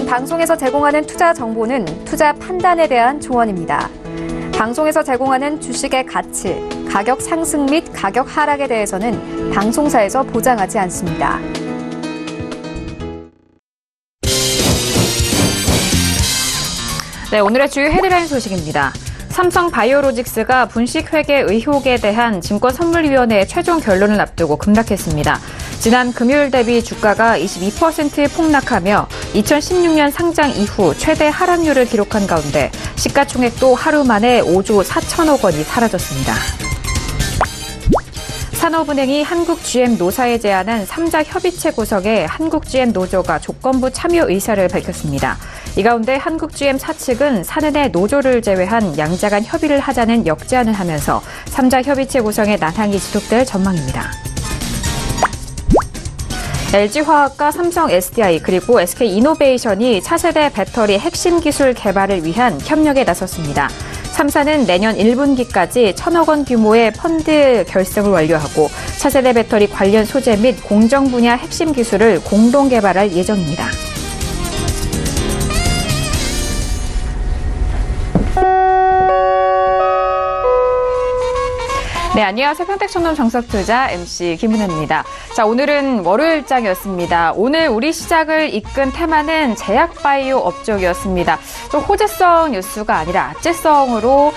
방송에서 제공하는 투자 정보는 투자 판단에 대한 조언입니다. 방송에서 제공하는 주식의 가치, 가격 상승 및 가격 하락에 대해서는 방송사에서 보장하지 않습니다. 네, 오늘의 주요 헤드라인 소식입니다. 삼성바이오로직스가 분식회계 의혹에 대한 증권선물위원회의 최종 결론을 앞두고 급락했습니다. 지난 금요일 대비 주가가 22% 폭락하며 2016년 상장 이후 최대 하락률을 기록한 가운데 시가총액도 하루 만에 5조 4천억 원이 사라졌습니다. 산업은행이 한국-GM 노사에 제안한 3자 협의체 구성에 한국-GM 노조가 조건부 참여 의사를 밝혔습니다. 이 가운데 한국-GM 사측은 사내내 노조를 제외한 양자 간 협의를 하자는 역제안을 하면서 3자 협의체 구성의 난항이 지속될 전망입니다. LG화학과 삼성 SDI 그리고 SK이노베이션이 차세대 배터리 핵심 기술 개발을 위한 협력에 나섰습니다. 3사는 내년 1분기까지 1,000억 원 규모의 펀드 결성을 완료하고 차세대 배터리 관련 소재 및 공정 분야 핵심 기술을 공동 개발할 예정입니다. 네, 안녕하세요. 평택촌놈 정석투자 MC 김은혜입니다. 자, 오늘은 월요일장이었습니다. 오늘 우리 시작을 이끈 테마는 제약바이오 업종이었습니다. 좀 호재성 뉴스가 아니라 악재성으로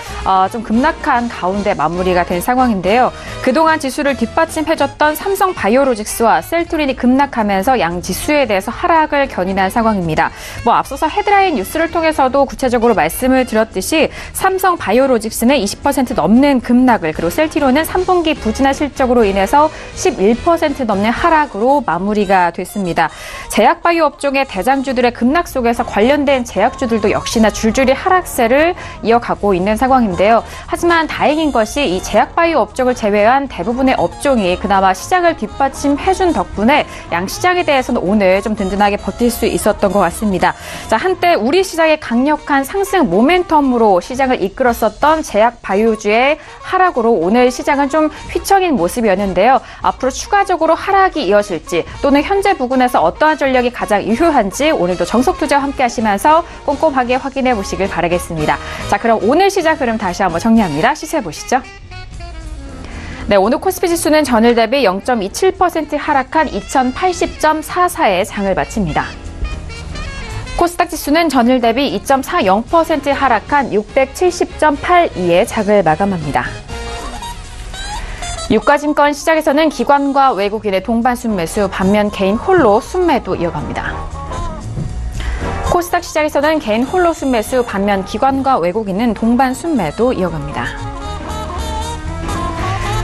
좀 급락한 가운데 마무리가 된 상황인데요. 그동안 지수를 뒷받침해줬던 삼성바이오로직스와 셀트린이 급락하면서 양 지수에 대해서 하락을 견인한 상황입니다. 앞서서 헤드라인 뉴스를 통해서도 구체적으로 말씀을 드렸듯이 삼성바이오로직스는 20% 넘는 급락을, 그리고 셀트린은 3분기 부진한 실적으로 인해서 11% 넘는 하락으로 마무리가 됐습니다. 제약바이오 업종의 대장주들의 급락 속에서 관련된 제약주들도 역시나 줄줄이 하락세를 이어가고 있는 상황인데요. 하지만 다행인 것이 이 제약바이오 업종을 제외한 대부분의 업종이 그나마 시장을 뒷받침해준 덕분에 양시장에 대해서는 오늘 좀 든든하게 버틸 수 있었던 것 같습니다. 자, 한때 우리 시장의 강력한 상승 모멘텀으로 시장을 이끌었었던 제약바이오주의 하락으로 오늘 시장은 좀 휘청인 모습이었는데요. 앞으로 추가적으로 하락이 이어질지 또는 현재 부근에서 어떠한 전략이 가장 유효한지 오늘도 정석투자와 함께 하시면서 꼼꼼하게 확인해 보시길 바라겠습니다. 자, 그럼 오늘 시작 흐름 다시 한번 정리합니다. 시세 보시죠. 네, 오늘 코스피 지수는 전일 대비 0.27% 하락한 2080.44에 장을 마칩니다. 코스닥 지수는 전일 대비 2.40% 하락한 670.82에 장을 마감합니다. 유가증권 시장에서는 기관과 외국인의 동반 순매수, 반면 개인 홀로 순매도 이어갑니다. 코스닥 시장에서는 개인 홀로 순매수, 반면 기관과 외국인은 동반 순매도 이어갑니다.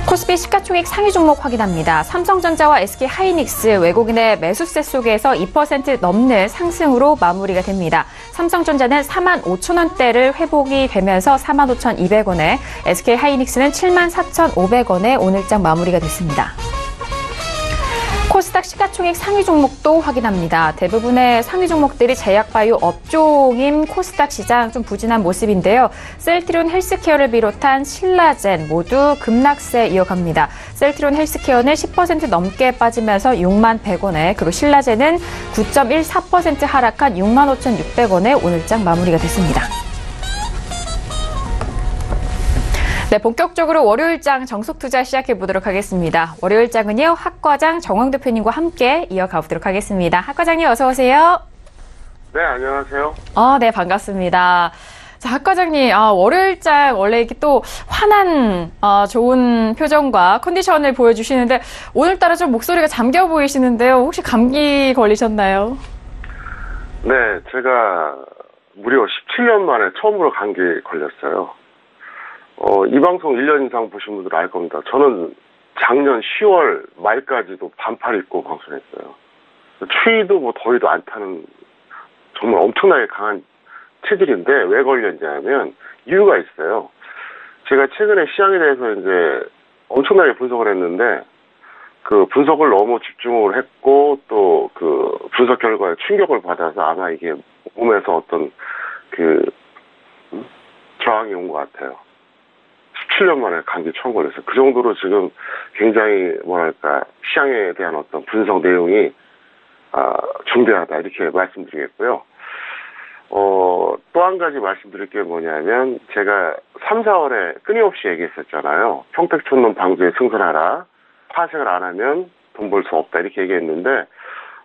코스피 시가총액 상위 종목 확인합니다. 삼성전자와 SK하이닉스 외국인의 매수세 속에서 2% 넘는 상승으로 마무리가 됩니다. 삼성전자는 45,000원대를 회복이 되면서 45,200원에, SK하이닉스는 74,500원에 오늘장 마무리가 됐습니다. 코스닥 시가총액 상위 종목도 확인합니다. 대부분의 상위 종목들이 제약바이오 업종인 코스닥 시장 좀 부진한 모습인데요. 셀트리온 헬스케어를 비롯한 신라젠 모두 급락세 이어갑니다. 셀트리온 헬스케어는 10% 넘게 빠지면서 61,100원에, 그리고 신라젠은 9.14% 하락한 65,600원에 오늘장 마무리가 됐습니다. 네, 본격적으로 월요일장 정석투자 시작해보도록 하겠습니다. 월요일장은요, 학과장 정황 대표님과 함께 이어가 보도록 하겠습니다. 학과장님 어서 오세요. 네, 안녕하세요. 네, 반갑습니다. 자, 학과장님, 월요일장 원래 이렇게 또 환한, 좋은 표정과 컨디션을 보여주시는데 오늘따라 좀 목소리가 잠겨 보이시는데요. 혹시 감기 걸리셨나요? 네, 제가 무려 17년 만에 처음으로 감기 걸렸어요. 이 방송 1년 이상 보신 분들 알 겁니다. 저는 작년 10월 말까지도 반팔 입고 방송했어요. 추위도 더위도 안 타는 정말 엄청나게 강한 체질인데 왜 걸렸냐면 이유가 있어요. 제가 최근에 시장에 대해서 이제 엄청나게 분석을 했는데 그 분석을 너무 집중을 했고 또 그 분석 결과에 충격을 받아서 아마 이게 몸에서 어떤 그 저항이 온 것 같아요. 17년 만에 감기 처음 걸렸어요. 그 정도로 지금 굉장히 뭐랄까 시장에 대한 어떤 분석 내용이 중대하다 이렇게 말씀드리겠고요. 또 한 가지 말씀드릴 게 뭐냐면, 제가 3, 4월에 끊임없이 얘기했었잖아요. 평택촌놈 방주에 승선하라. 파생을 안 하면 돈 벌 수 없다. 이렇게 얘기했는데,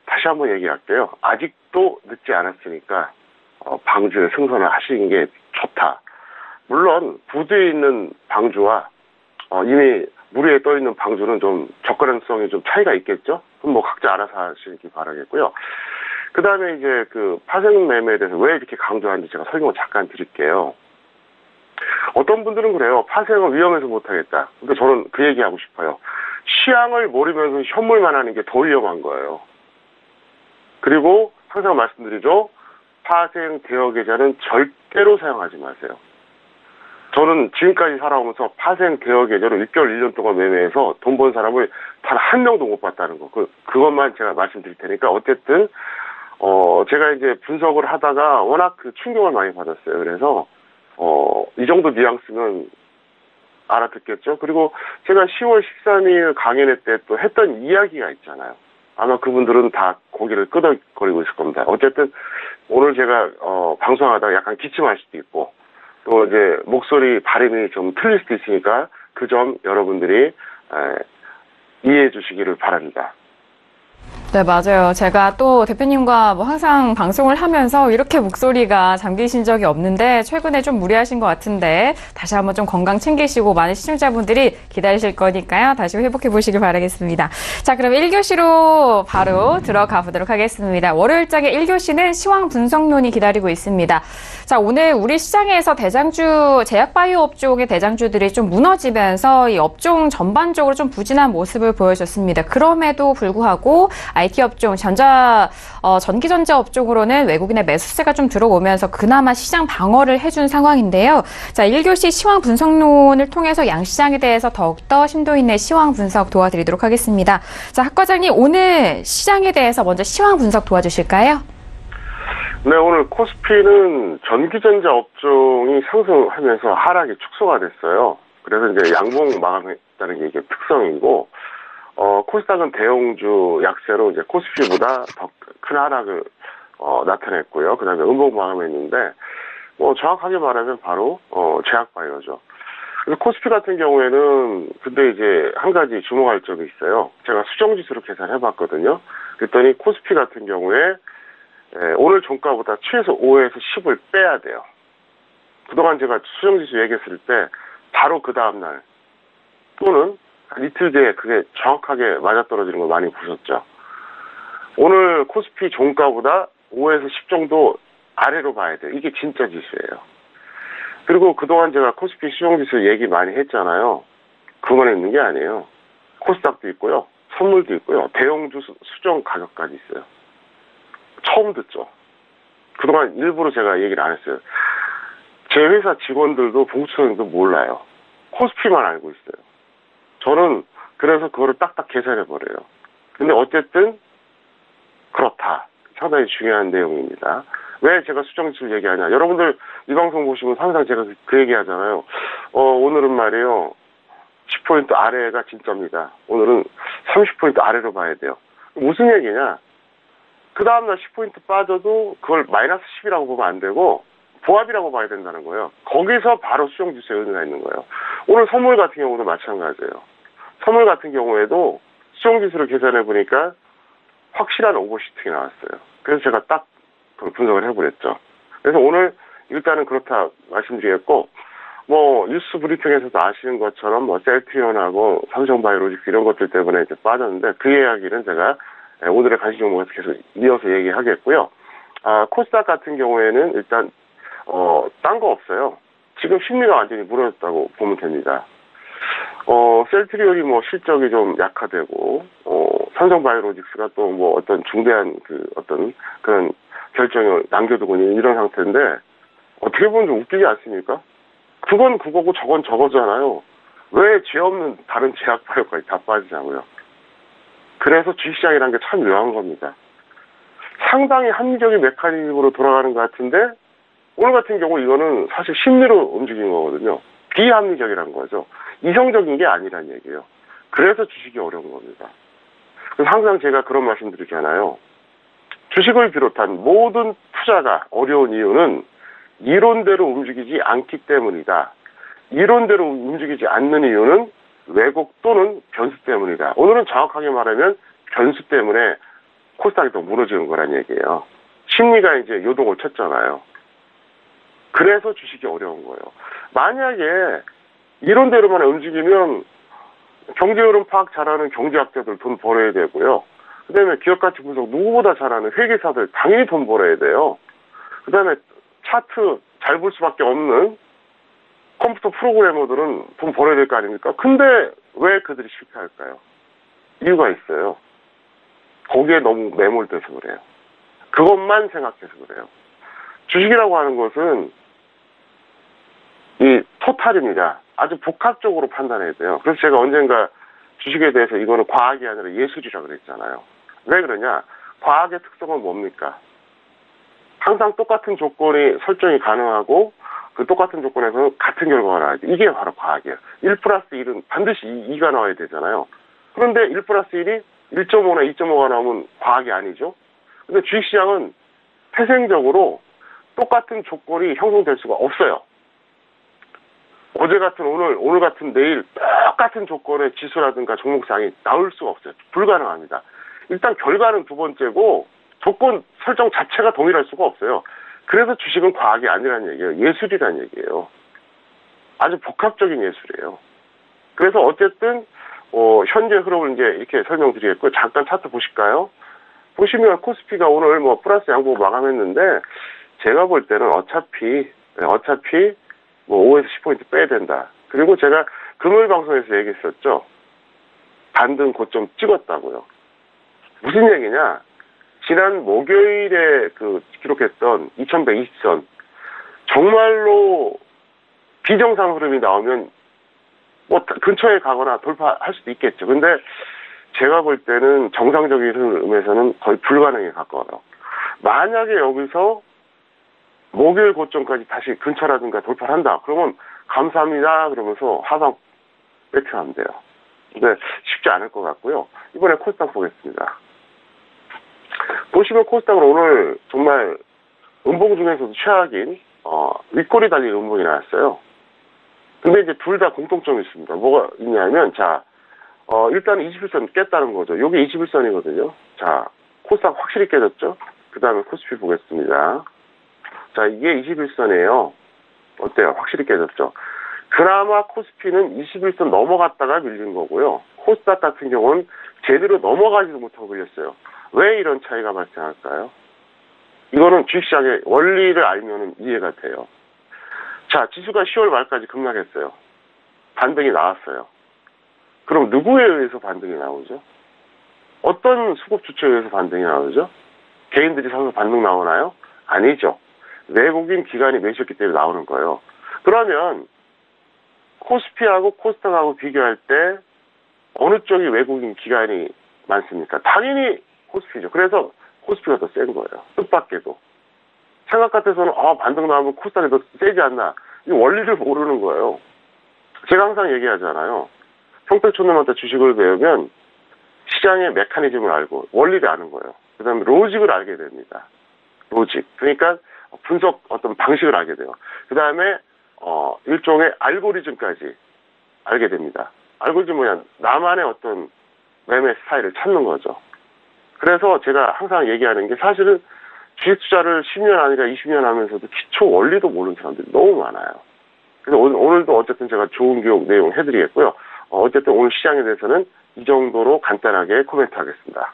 다시 한번 얘기할게요. 아직도 늦지 않았으니까, 방주에 승선을 하시는 게 좋다. 물론, 부두에 있는 방주와, 이미 물 위에 떠 있는 방주는 좀 접근성이 좀 차이가 있겠죠? 그럼 뭐 각자 알아서 하시기 바라겠고요. 그 다음에 이제 그 파생 매매에 대해서 왜 이렇게 강조하는지 제가 설명을 잠깐 드릴게요. 어떤 분들은 그래요. 파생은 위험해서 못하겠다. 근데 저는 그 얘기하고 싶어요. 취향을 모르면서 현물만 하는 게 더 위험한 거예요. 그리고 항상 말씀드리죠. 파생 대여 계좌는 절대로 사용하지 마세요. 저는 지금까지 살아오면서 파생 대여 계좌로 6개월, 1년 동안 매매해서 돈 번 사람을 단 한 명도 못 봤다는 거. 그것만 제가 말씀드릴 테니까 어쨌든 제가 이제 분석을 하다가 워낙 그 충격을 많이 받았어요. 그래서 이 정도 뉘앙스는 알아듣겠죠. 그리고 제가 10월 13일 강연회 때 또 했던 이야기가 있잖아요. 아마 그분들은 다 고개를 끄덕거리고 있을 겁니다. 어쨌든 오늘 제가 방송하다가 약간 기침할 수도 있고 또 이제 목소리 발음이 좀 틀릴 수도 있으니까 그 점 여러분들이 이해해 주시기를 바랍니다. 네, 맞아요. 제가 또 대표님과 뭐 항상 방송을 하면서 이렇게 목소리가 잠기신 적이 없는데 최근에 좀 무리하신 것 같은데 다시 한번 좀 건강 챙기시고 많은 시청자분들이 기다리실 거니까요. 다시 회복해 보시길 바라겠습니다. 자, 그럼 1교시로 바로 들어가 보도록 하겠습니다. 월요일장의 1교시는 시황 분석론이 기다리고 있습니다. 자, 오늘 우리 시장에서 대장주, 제약바이오 업종의 대장주들이 좀 무너지면서 이 업종 전반적으로 좀 부진한 모습을 보여줬습니다. 그럼에도 불구하고 IT 업종, 전기전자 업종으로는 외국인의 매수세가 좀 들어오면서 그나마 시장 방어를 해준 상황인데요. 자, 1교시 시황 분석론을 통해서 양시장에 대해서 더욱더 심도 있는 시황 분석 도와드리도록 하겠습니다. 자, 학 과장님, 오늘 시장에 대해서 먼저 시황 분석 도와주실까요? 네, 오늘 코스피는 전기전자 업종이 상승하면서 하락이 축소가 됐어요. 그래서 이제 양봉 마감했다는 게 이게 특성이고, 코스닥은 대형주 약세로 이제 코스피보다 더 큰 하락을 나타냈고요. 그 다음에 음봉 마감했는데, 정확하게 말하면 바로 제약바이오죠. 그래서 코스피 같은 경우에는 근데 이제 한 가지 주목할 점이 있어요. 제가 수정지수로 계산해봤거든요. 그랬더니 코스피 같은 경우에 오늘 종가보다 최소 5에서 10을 빼야 돼요. 그동안 제가 수정지수 얘기했을 때 바로 그 다음날 또는 한 이틀 뒤에 그게 정확하게 맞아떨어지는 걸 많이 보셨죠. 오늘 코스피 종가보다 5에서 10 정도 아래로 봐야 돼요. 이게 진짜 지수예요. 그리고 그동안 제가 코스피 수정지수 얘기 많이 했잖아요. 그만 있는 게 아니에요. 코스닥도 있고요. 선물도 있고요. 대형주 수정 가격까지 있어요. 처음 듣죠. 그동안 일부러 제가 얘기를 안 했어요. 제 회사 직원들도 봉투성도 몰라요. 코스피만 알고 있어요. 저는 그래서 그거를 딱딱 계산해버려요. 근데 어쨌든 그렇다. 상당히 중요한 내용입니다. 왜 제가 수정지수 얘기하냐. 여러분들 이 방송 보시면 항상 제가 그 얘기 하잖아요. 오늘은 말이에요. 10포인트 아래가 진짜입니다. 오늘은 30포인트 아래로 봐야 돼요. 무슨 얘기냐. 그 다음날 10포인트 빠져도 그걸 마이너스 10이라고 보면 안 되고 보합이라고 봐야 된다는 거예요. 거기서 바로 수정지수에 의미가 있는 거예요. 오늘 선물 같은 경우도 마찬가지예요. 선물 같은 경우에도 수정지수를 계산해 보니까 확실한 오버슈팅이 나왔어요. 그래서 제가 딱 분석을 해버렸죠. 그래서 오늘 일단은 그렇다 말씀드리겠고, 뉴스 브리핑에서도 아시는 것처럼 셀트리온하고 삼성바이오로직스 이런 것들 때문에 이제 빠졌는데 그 이야기는 제가 오늘의 간식 종목에서 계속 이어서 얘기하겠고요. 코스닥 같은 경우에는 일단 딴 거 없어요. 지금 심리가 완전히 무너졌다고 보면 됩니다. 셀트리온이 실적이 좀 약화되고, 삼성바이오로직스가 또 어떤 중대한 그런 결정을 남겨두고 있는 이런 상태인데, 어떻게 보면 좀 웃기지 않습니까? 그건 그거고 저건 저거잖아요. 왜 죄 없는 다른 제약바이오까지 다 빠지냐고요. 그래서 주식시장이라는 게 참 묘한 겁니다. 상당히 합리적인 메커니즘으로 돌아가는 것 같은데, 오늘 같은 경우 이거는 사실 심리로 움직인 거거든요. 비합리적이라는 거죠. 이성적인 게 아니란 얘기예요. 그래서 주식이 어려운 겁니다. 그래서 항상 제가 그런 말씀 드리잖아요. 주식을 비롯한 모든 투자가 어려운 이유는 이론대로 움직이지 않기 때문이다. 이론대로 움직이지 않는 이유는 왜곡 또는 변수 때문이다. 오늘은 정확하게 말하면 변수 때문에 코스닥이 또 무너지는 거란 얘기예요. 심리가 이제 요동을 쳤잖아요. 그래서 주식이 어려운 거예요. 만약에 이론대로만 움직이면 경제 흐름 파악 잘하는 경제학자들 돈 벌어야 되고요. 그 다음에 기업가치 분석 누구보다 잘하는 회계사들 당연히 돈 벌어야 돼요. 그 다음에 차트 잘 볼 수밖에 없는 컴퓨터 프로그래머들은 돈 벌어야 될 거 아닙니까? 근데 왜 그들이 실패할까요? 이유가 있어요. 거기에 너무 매몰돼서 그래요. 그것만 생각해서 그래요. 주식이라고 하는 것은 이 토탈입니다. 아주 복합적으로 판단해야 돼요. 그래서 제가 언젠가 주식에 대해서 이거는 과학이 아니라 예술이라고 그랬잖아요. 왜 그러냐? 과학의 특성은 뭡니까? 항상 똑같은 조건이 설정이 가능하고 그 똑같은 조건에서 같은 결과가 나와야 돼. 이게 바로 과학이에요. 1 플러스 1은 반드시 2가 나와야 되잖아요. 그런데 1 플러스 1이 1.5나 2.5가 나오면 과학이 아니죠. 근데 주식시장은 태생적으로 똑같은 조건이 형성될 수가 없어요. 어제 같은 오늘 같은 내일 똑같은 조건의 지수라든가 종목상이 나올 수가 없어요. 불가능합니다. 일단 결과는 두 번째고 조건 설정 자체가 동일할 수가 없어요. 그래서 주식은 과학이 아니라는 얘기예요. 예술이라는 얘기예요. 아주 복합적인 예술이에요. 그래서 어쨌든 현재 흐름을 이제 이렇게 설명드리겠고 잠깐 차트 보실까요? 보시면 코스피가 오늘 플러스 양보 마감했는데 제가 볼 때는 어차피 5에서 10포인트 빼야 된다. 그리고 제가 금요일 방송에서 얘기했었죠. 반등 고점 찍었다고요. 무슨 얘기냐? 지난 목요일에 기록했던 2120선 정말로 비정상 흐름이 나오면 근처에 가거나 돌파할 수도 있겠죠. 근데 제가 볼 때는 정상적인 흐름에서는 거의 불가능에 가까워요. 만약에 여기서 목요일 고점까지 다시 근처라든가 돌파를 한다. 그러면 감사합니다. 그러면서 하방 배팅하면 돼요. 근데 쉽지 않을 것 같고요. 이번에 코스닥 보겠습니다. 보시면 코스닥은 오늘 정말 음봉 중에서도 최악인 윗꼬리 달린 음봉이 나왔어요. 근데 이제 둘 다 공통점이 있습니다. 뭐가 있냐면 일단 21선 깼다는 거죠. 이게 21선이거든요. 자, 코스닥 확실히 깨졌죠. 그 다음에 코스피 보겠습니다. 자, 이게 21선이에요. 어때요? 확실히 깨졌죠. 그나마 코스피는 21선 넘어갔다가 밀린 거고요. 코스닥 같은 경우는 제대로 넘어가지도 못하고 밀렸어요. 왜 이런 차이가 발생할까요? 이거는 주식시장의 원리를 알면 이해가 돼요. 자, 지수가 10월 말까지 급락했어요. 반등이 나왔어요. 그럼 누구에 의해서 반등이 나오죠? 어떤 수급 주체에 의해서 반등이 나오죠? 개인들이 사서 반등 나오나요? 아니죠. 외국인 기관이 매수했기 때문에 나오는 거예요. 그러면 코스피하고 코스닥하고 비교할 때 어느 쪽이 외국인 기관이 많습니까? 당연히 코스피죠. 그래서 코스피가 더 센 거예요. 뜻밖에도. 생각 같아서는 반등 나오면 코스닥이 더 세지 않나. 이 원리를 모르는 거예요. 제가 항상 얘기하잖아요. 평택촌놈한테 주식을 배우면 시장의 메커니즘을 알고 원리를 아는 거예요. 그 다음에 로직을 알게 됩니다. 로직. 그러니까 분석 어떤 방식을 알게 돼요. 그 다음에 일종의 알고리즘까지 알게 됩니다. 알고리즘 뭐냐? 나만의 어떤 매매 스타일을 찾는 거죠. 그래서 제가 항상 얘기하는 게 사실은 주식 투자를 10년 아니라 20년 하면서도 기초 원리도 모르는 사람들이 너무 많아요. 그래서 오늘도 어쨌든 제가 좋은 교육 내용 해드리겠고요. 어쨌든 오늘 시장에 대해서는 이 정도로 간단하게 코멘트 하겠습니다.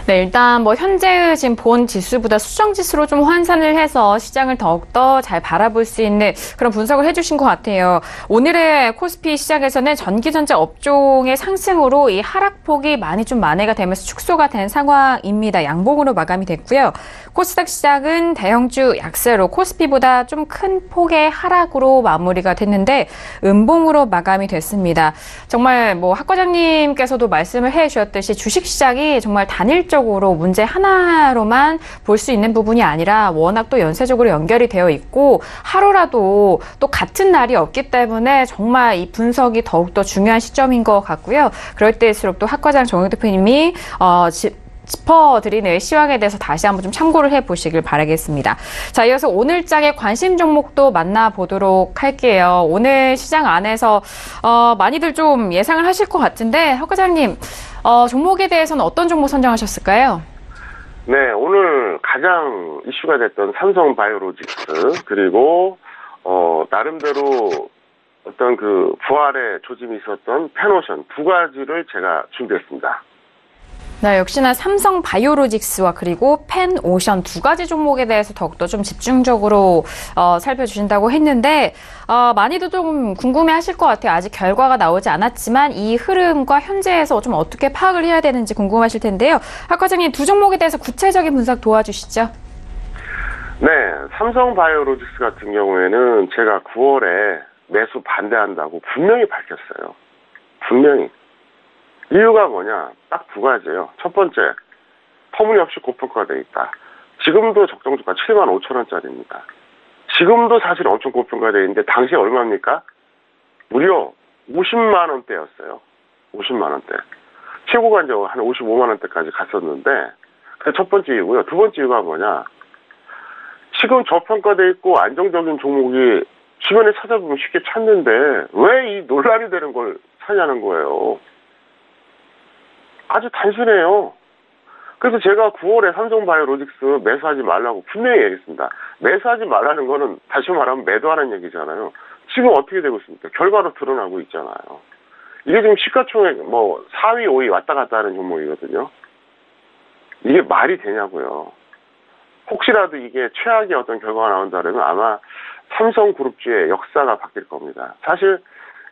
네, 일단 현재의 지금 본 지수보다 수정 지수로 좀 환산을 해서 시장을 더욱더 잘 바라볼 수 있는 그런 분석을 해주신 것 같아요. 오늘의 코스피 시장에서는 전기전자 업종의 상승으로 이 하락폭이 많이 좀 만회가 되면서 축소가 된 상황입니다. 양봉으로 마감이 됐고요. 코스닥 시장은 대형주 약세로 코스피보다 좀 큰 폭의 하락으로 마무리가 됐는데 음봉으로 마감이 됐습니다. 정말 학 과장님께서도 말씀을 해주셨듯이 주식시장이 정말 단일적으로 문제 하나로만 볼 수 있는 부분이 아니라 워낙 또 연쇄적으로 연결이 되어 있고 하루라도 또 같은 날이 없기 때문에 정말 이 분석이 더욱더 중요한 시점인 것 같고요. 그럴 때일수록 또 학과장 정영 대표님이 짚어드리는 시황에 대해서 다시 한번 좀 참고를 해보시길 바라겠습니다. 자, 이어서 오늘 장의 관심 종목도 만나보도록 할게요. 오늘 시장 안에서 많이들 좀 예상을 하실 것 같은데 박 과장님, 종목에 대해서는 어떤 종목 선정하셨을까요? 네, 오늘 가장 이슈가 됐던 삼성바이오로직스, 그리고 나름대로 어떤 그 부활의 조짐이 있었던 펜오션 두 가지를 제가 준비했습니다. 네, 역시나 삼성바이오로직스와 그리고 펜오션 두 가지 종목에 대해서 더욱더 좀 집중적으로 살펴주신다고 했는데 많이도 좀 궁금해하실 것 같아요. 아직 결과가 나오지 않았지만 이 흐름과 현재에서 좀 어떻게 파악을 해야 되는지 궁금하실 텐데요. 박 과장님, 두 종목에 대해서 구체적인 분석 도와주시죠. 네, 삼성바이오로직스 같은 경우에는 제가 9월에 매수 반대한다고 분명히 밝혔어요. 분명히. 이유가 뭐냐? 딱 두 가지예요. 첫 번째, 터무니없이 고평가되어 있다. 지금도 적정주가 75,000원짜리입니다. 지금도 사실 엄청 고평가되어 있는데 당시에 얼마입니까? 무려 50만 원대였어요. 50만 원대. 최고가 이제 한 55만 원대까지 갔었는데 그게 첫 번째 이유고요. 두 번째 이유가 뭐냐? 지금 저평가되어 있고 안정적인 종목이 주변에 찾아보면 쉽게 찾는데 왜 이 논란이 되는 걸 사냐는 거예요. 아주 단순해요. 그래서 제가 9월에 삼성바이오로직스 매수하지 말라고 분명히 얘기했습니다. 매수하지 말라는 거는 다시 말하면 매도하는 얘기잖아요. 지금 어떻게 되고 있습니까? 결과로 드러나고 있잖아요. 이게 지금 시가총액 4위, 5위 왔다 갔다 하는 종목이거든요. 이게 말이 되냐고요. 혹시라도 이게 최악의 어떤 결과가 나온다면 아마 삼성그룹주의 역사가 바뀔 겁니다. 사실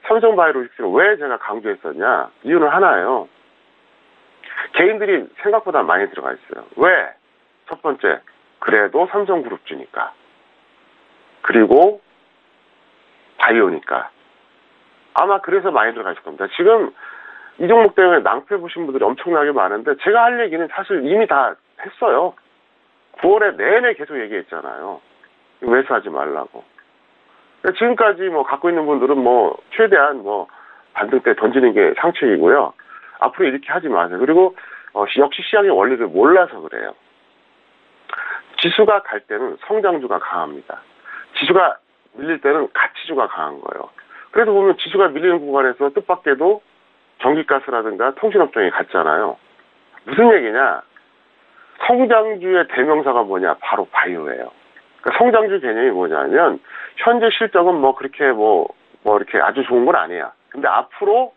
삼성바이오로직스는 왜 제가 강조했었냐? 이유는 하나예요. 개인들이 생각보다 많이 들어가 있어요. 왜? 첫 번째, 그래도 삼성그룹주니까. 그리고 바이오니까. 아마 그래서 많이 들어가 있을 겁니다. 지금 이 종목 때문에 낭패 보신 분들이 엄청나게 많은데 제가 할 얘기는 사실 이미 다 했어요. 9월에 내내 계속 얘기했잖아요. 매수하지 말라고. 지금까지 갖고 있는 분들은 최대한 반등 때 던지는 게 상책이고요. 앞으로 이렇게 하지 마세요. 그리고 역시 시장의 원리를 몰라서 그래요. 지수가 갈 때는 성장주가 강합니다. 지수가 밀릴 때는 가치주가 강한 거예요. 그래서 보면 지수가 밀리는 구간에서 뜻밖에도 전기가스라든가 통신업종이 갔잖아요. 무슨 얘기냐? 성장주의 대명사가 뭐냐? 바로 바이오예요. 그러니까 성장주 개념이 뭐냐면 현재 실적은 그렇게 이렇게 아주 좋은 건 아니야. 근데 앞으로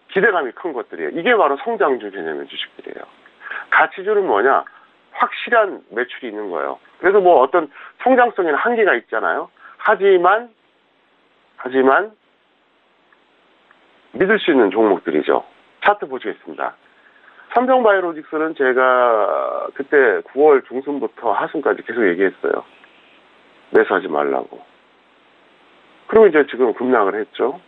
기대감이 큰 것들이에요. 이게 바로 성장주 개념의 주식들이에요. 가치주는 뭐냐? 확실한 매출이 있는 거예요. 그래서 어떤 성장성에는 한계가 있잖아요. 하지만 믿을 수 있는 종목들이죠. 차트 보시겠습니다. 삼성바이오로직스는 제가 그때 9월 중순부터 하순까지 계속 얘기했어요. 매수하지 말라고. 그리고 이제 지금 급락을 했죠.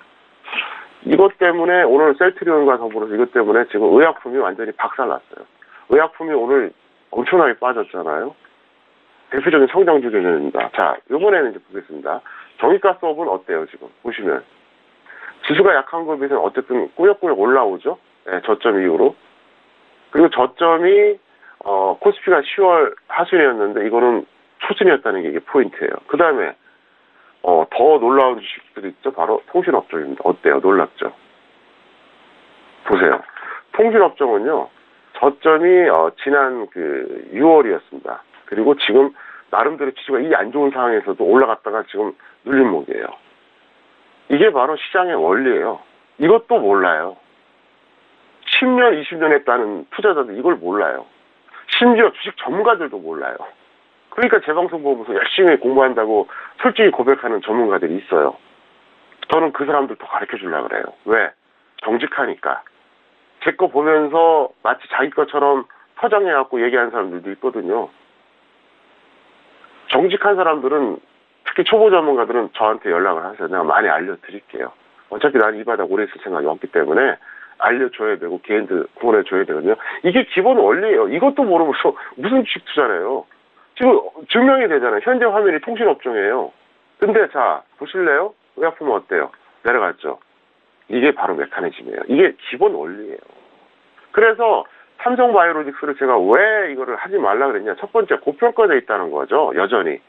이것 때문에 오늘 셀트리온과 더불어서 이것 때문에 지금 의약품이 완전히 박살났어요. 의약품이 오늘 엄청나게 빠졌잖아요. 대표적인 성장주 개념입니다. 자, 이번에는 이제 보겠습니다. 전기가스업은 어때요, 지금? 보시면. 지수가 약한 거에 비해서는 어쨌든 꾸역꾸역 올라오죠. 네, 저점 이후로. 그리고 저점이, 코스피가 10월 하순이었는데, 이거는 초순이었다는 게 이게 포인트예요. 그 다음에, 더 놀라운 주식들이 있죠. 바로 통신업종입니다. 어때요? 놀랍죠? 보세요. 통신업종은요, 저점이, 지난 6월이었습니다. 그리고 지금, 나름대로 지수가 이 안 좋은 상황에서도 올라갔다가 지금 눌림목이에요. 이게 바로 시장의 원리예요. 이것도 몰라요. 10년, 20년 했다는 투자자들 이걸 몰라요. 심지어 주식 전문가들도 몰라요. 그러니까 제 방송 보면서 열심히 공부한다고 솔직히 고백하는 전문가들이 있어요. 저는 그 사람들 더 가르쳐주려고 그래요. 왜? 정직하니까. 제 거 보면서 마치 자기 것처럼 포장해갖고 얘기하는 사람들도 있거든요. 정직한 사람들은 특히 초보 전문가들은 저한테 연락을 하세요. 내가 많이 알려드릴게요. 어차피 나는 이 바닥 오래 있을 생각이 없기 때문에 알려줘야 되고 개인들 구원해줘야 되거든요. 이게 기본 원리예요. 이것도 모르면서 무슨 주식 투자래요. 지금 증명이 되잖아요. 현재 화면이 통신업종이에요. 근데 자 보실래요? 의약품은 어때요? 내려갔죠. 이게 바로 메커니즘이에요. 이게 기본 원리예요. 그래서 삼성바이오로직스를 제가 왜 이거를 하지 말라 그랬냐. 첫 번째, 고평가되어 있다는 거죠. 여전히.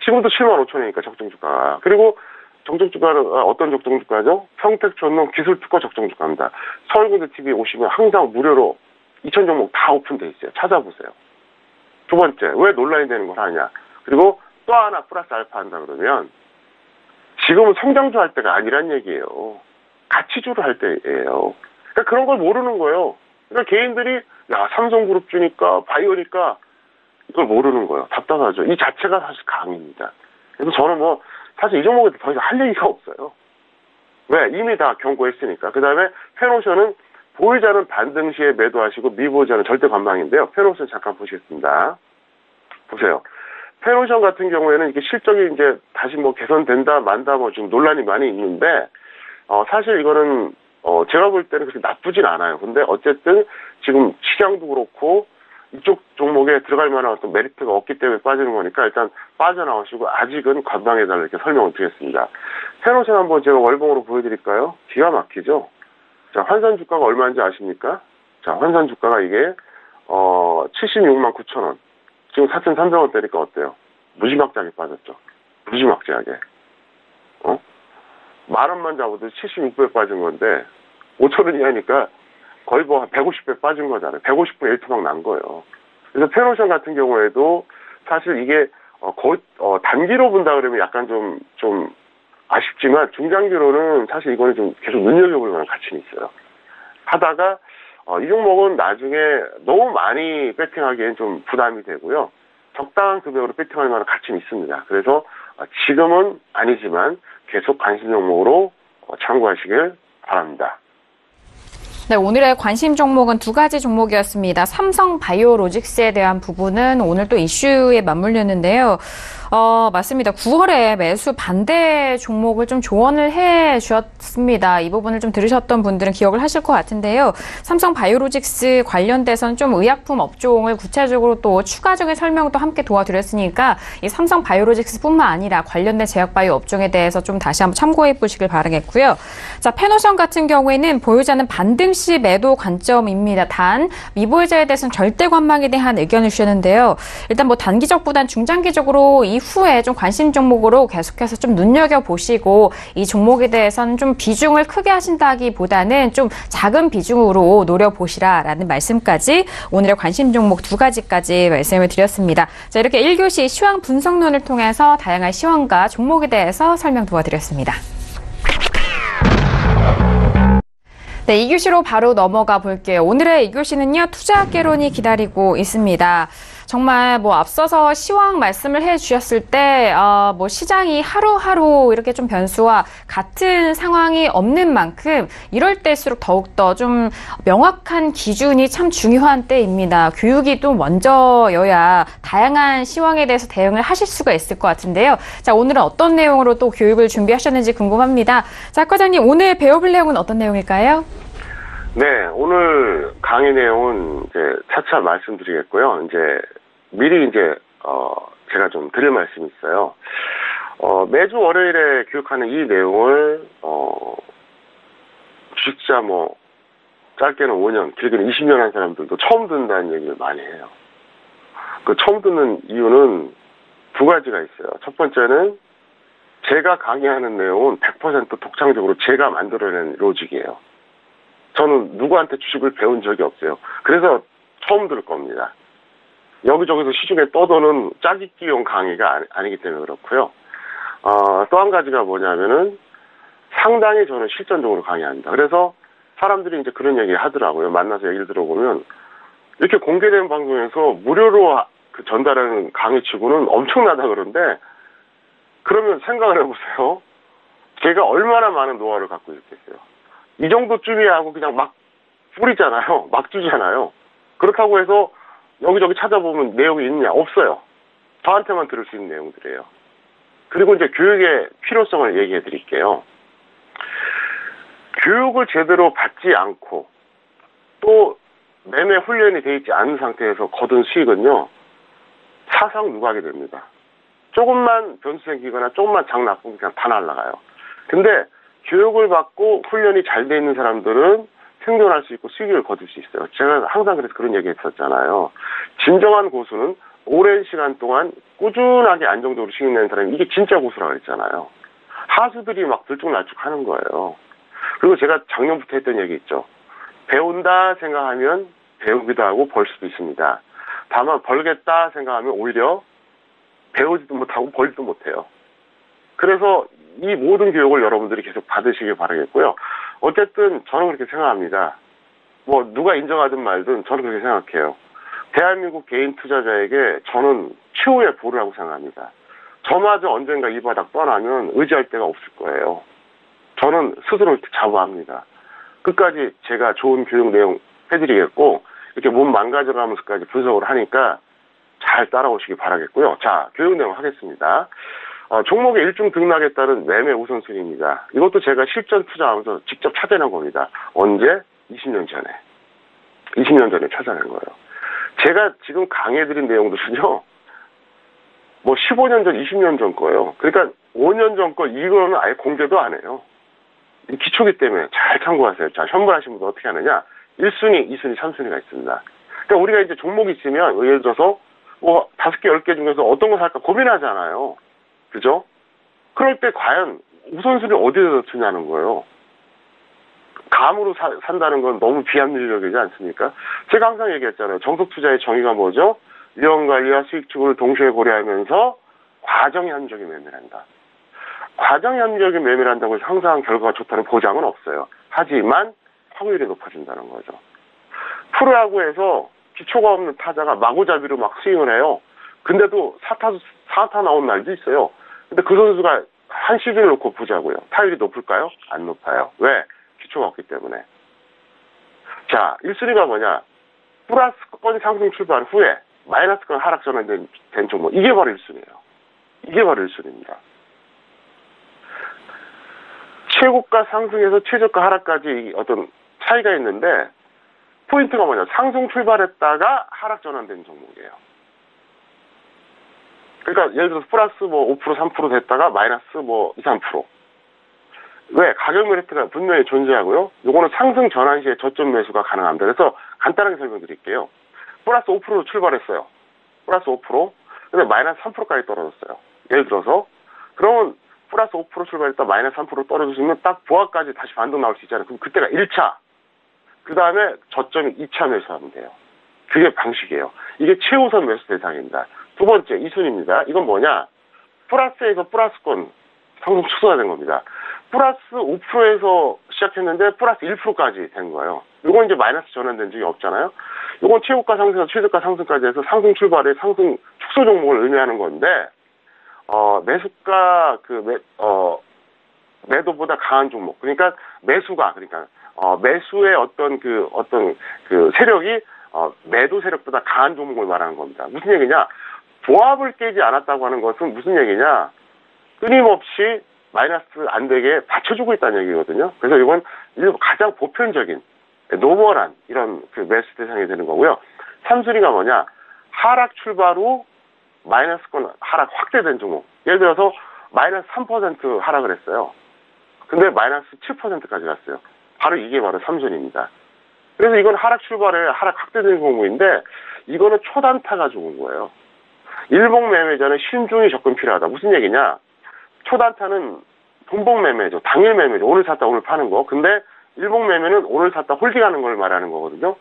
지금도 75,000원이니까 적정주가가. 그리고 적정주가는 어떤 적정주가죠? 평택촌농 기술특허 적정주가입니다. 서울경제TV 오시면 항상 무료로 2,000종목 다 오픈되어 있어요. 찾아보세요. 두 번째, 왜 논란이 되는 걸 하냐. 그리고 또 하나 플러스 알파 한다 그러면 지금은 성장주 할 때가 아니란 얘기예요. 가치주를 할 때예요. 그러니까 그런 걸 모르는 거예요. 그러니까 개인들이 야 삼성그룹 주니까 바이오니까 이걸 모르는 거예요. 답답하죠. 이 자체가 사실 강입니다. 그래서 저는 뭐 사실 이 종목에 더 이상 할 얘기가 없어요. 왜? 이미 다 경고했으니까. 그 다음에 페노션은 보유자는 반등 시에 매도하시고 미보유자는 절대 관망인데요. 페노션 잠깐 보시겠습니다. 보세요. 페노션 같은 경우에는 이게 실적이 이제 다시 뭐 개선된다 만다 뭐 지금 논란이 많이 있는데 사실 이거는 제가 볼 때는 그렇게 나쁘진 않아요. 근데 어쨌든 지금 시장도 그렇고 이쪽 종목에 들어갈 만한 어떤 메리트가 없기 때문에 빠지는 거니까 일단 빠져나오시고 아직은 관망해달라 이렇게 설명을 드리겠습니다. 페노션 한번 제가 월봉으로 보여드릴까요? 기가 막히죠? 자, 환산 주가가 얼마인지 아십니까? 자, 환산 주가가 이게 76만 9천원. 지금 4,300원대니까 어때요? 무지막지하게 빠졌죠. 무지막지하게. 만원만 잡아도 76배 빠진 건데 5천원 이하니까 거의 뭐 150배 빠진 거잖아요. 150분의 1토막 난 거예요. 그래서 페노션 같은 경우에도 사실 이게 단기로 본다 그러면 약간 좀 아쉽지만 중장기로는 사실 이거는 좀 계속 눈여겨볼 만한 가치는 있어요. 하다가 이 종목은 나중에 너무 많이 배팅하기엔 좀 부담이 되고요. 적당한 금액으로 배팅할 만한 가치는 있습니다. 그래서 지금은 아니지만 계속 관심 종목으로 참고하시길 바랍니다. 네, 오늘의 관심 종목은 두 가지 종목이었습니다. 삼성바이오로직스에 대한 부분은 오늘 또 이슈에 맞물렸는데요. 맞습니다. 9월에 매수 반대 종목을 좀 조언을 해 주셨습니다. 이 부분을 좀 들으셨던 분들은 기억을 하실 것 같은데요. 삼성바이오로직스 관련돼서는 좀 의약품 업종을 구체적으로 또 추가적인 설명도 함께 도와드렸으니까 이 삼성바이오로직스뿐만 아니라 관련된 제약바이오 업종에 대해서 좀 다시 한번 참고해 보시길 바라겠고요. 자, 페노션 같은 경우에는 보유자는 반등 시 매도 관점입니다. 단 미보유자에 대해서는 절대 관망에 대한 의견을 주셨는데요. 일단 뭐 단기적보단 중장기적으로 이후에 좀 관심 종목으로 계속해서 좀 눈여겨보시고 이 종목에 대해서는 좀 비중을 크게 하신다기보다는 좀 작은 비중으로 노려보시라라는 말씀까지 오늘의 관심 종목 두 가지까지 말씀을 드렸습니다. 자, 이렇게 1교시 시황 분석론을 통해서 다양한 시황과 종목에 대해서 설명 도와드렸습니다. 네, 2교시로 바로 넘어가 볼게요. 오늘의 2교시는요, 투자학개론이 기다리고 있습니다. 정말 뭐 앞서서 시황 말씀을 해 주셨을 때, 뭐 시장이 하루하루 이렇게 좀 변수와 같은 상황이 없는 만큼 이럴 때일수록 더욱더 좀 명확한 기준이 참 중요한 때입니다. 교육이 또 먼저여야 다양한 시황에 대해서 대응을 하실 수가 있을 것 같은데요. 자, 오늘은 어떤 내용으로 또 교육을 준비하셨는지 궁금합니다. 자, 과장님, 오늘 배워볼 내용은 어떤 내용일까요? 네, 오늘 강의 내용은 이제 차차 말씀드리겠고요. 이제 미리 이제 제가 좀 드릴 말씀이 있어요. 매주 월요일에 교육하는 이 내용을 주식자 뭐 짧게는 5년, 길게는 20년 한 사람들도 처음 듣는다는 얘기를 많이 해요. 그 처음 듣는 이유는 두 가지가 있어요. 첫 번째는 제가 강의하는 내용은 100% 독창적으로 제가 만들어낸 로직이에요. 저는 누구한테 주식을 배운 적이 없어요. 그래서 처음 들을 겁니다. 여기저기서 시중에 떠도는 짜깁기용 강의가 아니기 때문에 그렇고요. 또 한 가지가 뭐냐면은 상당히 저는 실전적으로 강의합니다. 그래서 사람들이 이제 그런 얘기 하더라고요. 만나서 얘기를 들어보면 이렇게 공개된 방송에서 무료로 그 전달하는 강의 치고는 엄청나다 그러는데 그러면 생각을 해보세요. 제가 얼마나 많은 노하우를 갖고 있겠어요. 이 정도쯤이야 하고 그냥 막 뿌리잖아요. 막 주잖아요. 그렇다고 해서 여기저기 찾아보면 내용이 있느냐? 없어요. 저한테만 들을 수 있는 내용들이에요. 그리고 이제 교육의 필요성을 얘기해 드릴게요. 교육을 제대로 받지 않고 또 매매 훈련이 돼 있지 않은 상태에서 거둔 수익은요. 사상 누각이 됩니다. 조금만 변수 생기거나 조금만 장 나쁘면 그냥 다 날아가요. 근데 교육을 받고 훈련이 잘 돼 있는 사람들은 생존할 수 있고 수익을 거둘 수 있어요. 제가 항상 그래서 그런 얘기 했었잖아요. 진정한 고수는 오랜 시간 동안 꾸준하게 안정적으로 수익 내는 사람이 이게 진짜 고수라고 했잖아요. 하수들이 막 들쭉날쭉 하는 거예요. 그리고 제가 작년부터 했던 얘기 있죠. 배운다 생각하면 배우기도 하고 벌 수도 있습니다. 다만 벌겠다 생각하면 오히려 배우지도 못하고 벌지도 못해요. 그래서 이 모든 교육을 여러분들이 계속 받으시길 바라겠고요. 어쨌든 저는 그렇게 생각합니다. 뭐 누가 인정하든 말든 저는 그렇게 생각해요. 대한민국 개인 투자자에게 저는 최후의 보루라고 생각합니다. 저마저 언젠가 이 바닥 떠나면 의지할 데가 없을 거예요. 저는 스스로 자부합니다. 끝까지 제가 좋은 교육 내용 해드리겠고 이렇게 몸 망가져가면서까지 분석을 하니까 잘 따라오시기 바라겠고요. 자, 교육 내용 하겠습니다. 종목의 일중 등락에 따른 매매 우선순위입니다. 이것도 제가 실전 투자하면서 직접 찾아낸 겁니다. 언제? 20년 전에. 20년 전에 찾아낸 거예요. 제가 지금 강의해드린 내용들은요, 뭐 15년 전, 20년 전 거예요. 그러니까 5년 전 거 이거는 아예 공개도 안 해요. 기초기 때문에 잘 참고하세요. 자, 현물하신 분들 어떻게 하느냐? 1순위, 2순위, 3순위가 있습니다. 그러니까 우리가 이제 종목이 있으면 예를 들어서 뭐 5개, 10개 중에서 어떤 거 살까 고민하잖아요. 그죠? 그럴 때 과연 우선순위 어디에다 두냐는 거예요. 감으로 산다는 건 너무 비합리적이지 않습니까? 제가 항상 얘기했잖아요. 정석 투자의 정의가 뭐죠? 위험 관리와 수익 추구를 동시에 고려하면서 과정 합리적인 매매를 한다. 과정 합리적인 매매를 한다고 해서 항상 결과가 좋다는 보장은 없어요. 하지만 확률이 높아진다는 거죠. 프로야구에서 기초가 없는 타자가 마구잡이로 막 스윙을 해요. 근데도 4타 나온 날도 있어요. 근데 그 선수가 한 시즌을 놓고 보자고요. 타율이 높을까요? 안 높아요. 왜? 기초가 없기 때문에. 자, 1순위가 뭐냐? 플러스권 상승 출발 후에 마이너스권 하락 전환된 종목. 이게 바로 1순위예요. 이게 바로 1순위입니다. 최고가 상승에서 최저가 하락까지 어떤 차이가 있는데 포인트가 뭐냐? 상승 출발했다가 하락 전환된 종목이에요. 그러니까 예를 들어서 플러스 뭐 5% 3% 됐다가 마이너스 뭐 2, 3%. 왜? 가격 메리트가 분명히 존재하고요. 요거는 상승 전환 시에 저점 매수가 가능합니다. 그래서 간단하게 설명드릴게요. 플러스 5%로 출발했어요. 플러스 5%. 근데 마이너스 3%까지 떨어졌어요. 예를 들어서 그러면 플러스 5% 출발했다 마이너스 3% 떨어지시면 딱 보합까지 다시 반등 나올 수 있잖아요. 그럼 그때가 1차. 그 다음에 저점이 2차 매수하면 돼요. 그게 방식이에요. 이게 최우선 매수 대상입니다. 두 번째, 2순위입니다. 이건 뭐냐? 플러스에서 플러스권 상승 축소가 된 겁니다. 플러스 5%에서 시작했는데 플러스 1%까지 된 거예요. 이건 이제 마이너스 전환된 적이 없잖아요. 이건 최고가 상승에서 최저가 상승까지 해서 상승 출발에 상승 축소 종목을 의미하는 건데, 매수가 매도보다 강한 종목. 그러니까 매수의 어떤 세력이 매도 세력보다 강한 종목을 말하는 겁니다. 무슨 얘기냐? 보합을 깨지 않았다고 하는 것은 무슨 얘기냐? 끊임없이 마이너스 안 되게 받쳐주고 있다는 얘기거든요. 그래서 이건 가장 보편적인 노멀한 이런 매수 대상이 되는 거고요. 3순위가 뭐냐? 하락 출발 후 마이너스권 하락 확대된 종목. 예를 들어서 마이너스 3% 하락을 했어요. 근데 마이너스 7%까지 갔어요. 바로 이게 바로 3순위입니다. 그래서 이건 하락 출발에 하락 확대된 종목인데 이거는 초단타가 좋은 거예요. 일봉 매매자는 신중히 접근 필요하다. 무슨 얘기냐? 초단타는 분봉 매매죠. 당일 매매죠. 오늘 샀다 오늘 파는 거. 근데 일봉 매매는 오늘 샀다 홀딩하는 걸 말하는 거거든요.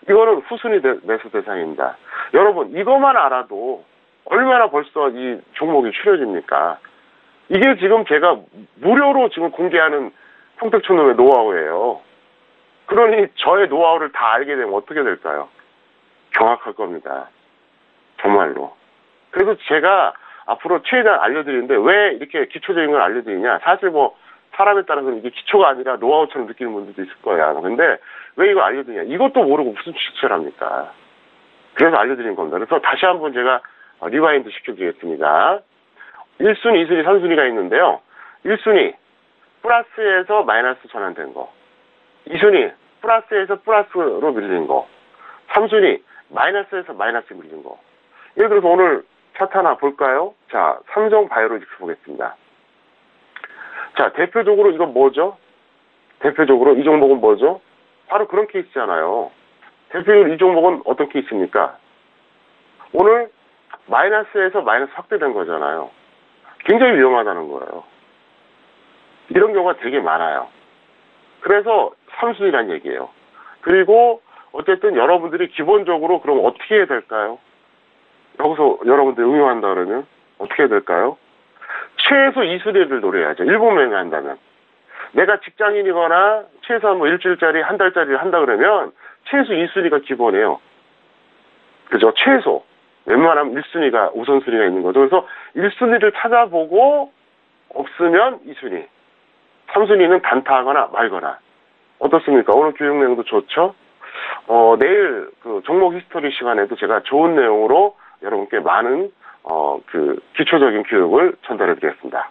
이거는 후순위 매수 대상입니다. 여러분 이것만 알아도 얼마나 벌써 이 종목이 추려집니까? 이게 지금 제가 무료로 지금 공개하는 평택촌놈의 노하우예요. 그러니 저의 노하우를 다 알게 되면 어떻게 될까요? 경악할 겁니다. 정말로. 그래서 제가 앞으로 최대한 알려드리는데 왜 이렇게 기초적인 걸 알려드리냐? 사실 뭐 사람에 따라서는 이게 기초가 아니라 노하우처럼 느끼는 분들도 있을 거야. 근데 왜 이거 알려드리냐? 이것도 모르고 무슨 주식을 합니까? 그래서 알려드린 겁니다. 그래서 다시 한번 제가 리와인드 시켜드리겠습니다. 1순위, 2순위, 3순위가 있는데요. 1순위, 플러스에서 마이너스 전환된 거. 2순위, 플러스에서 플러스로 밀린 거. 3순위, 마이너스에서 마이너스 밀린 거. 예를 들어서 오늘 차트 하나 볼까요? 자, 삼성바이오로직스 보겠습니다. 자, 대표적으로 이건 뭐죠? 대표적으로 이 종목은 뭐죠? 바로 그런 케이스잖아요. 대표적으로 이 종목은 어떤 케이스입니까? 오늘 마이너스에서 마이너스 확대된 거잖아요. 굉장히 위험하다는 거예요. 이런 경우가 되게 많아요. 그래서 3순위란 얘기예요. 그리고 어쨌든 여러분들이 기본적으로 그럼 어떻게 해야 될까요? 여기서 여러분들이 응용한다 그러면 어떻게 해야 될까요? 최소 2순위를 노려야죠. 일곱 명이 한다면. 내가 직장인이거나 최소한 뭐 일주일짜리, 한 달짜리를 한다 그러면 최소 2순위가 기본이에요. 그죠? 최소. 웬만하면 1순위가, 우선순위가 있는 거죠. 그래서 1순위를 찾아보고 없으면 2순위. 3순위는 단타하거나 말거나. 어떻습니까? 오늘 교육 내용도 좋죠? 내일 그 종목 히스토리 시간에도 제가 좋은 내용으로 여러분께 많은 기초적인 교육을 전달해 드리겠습니다.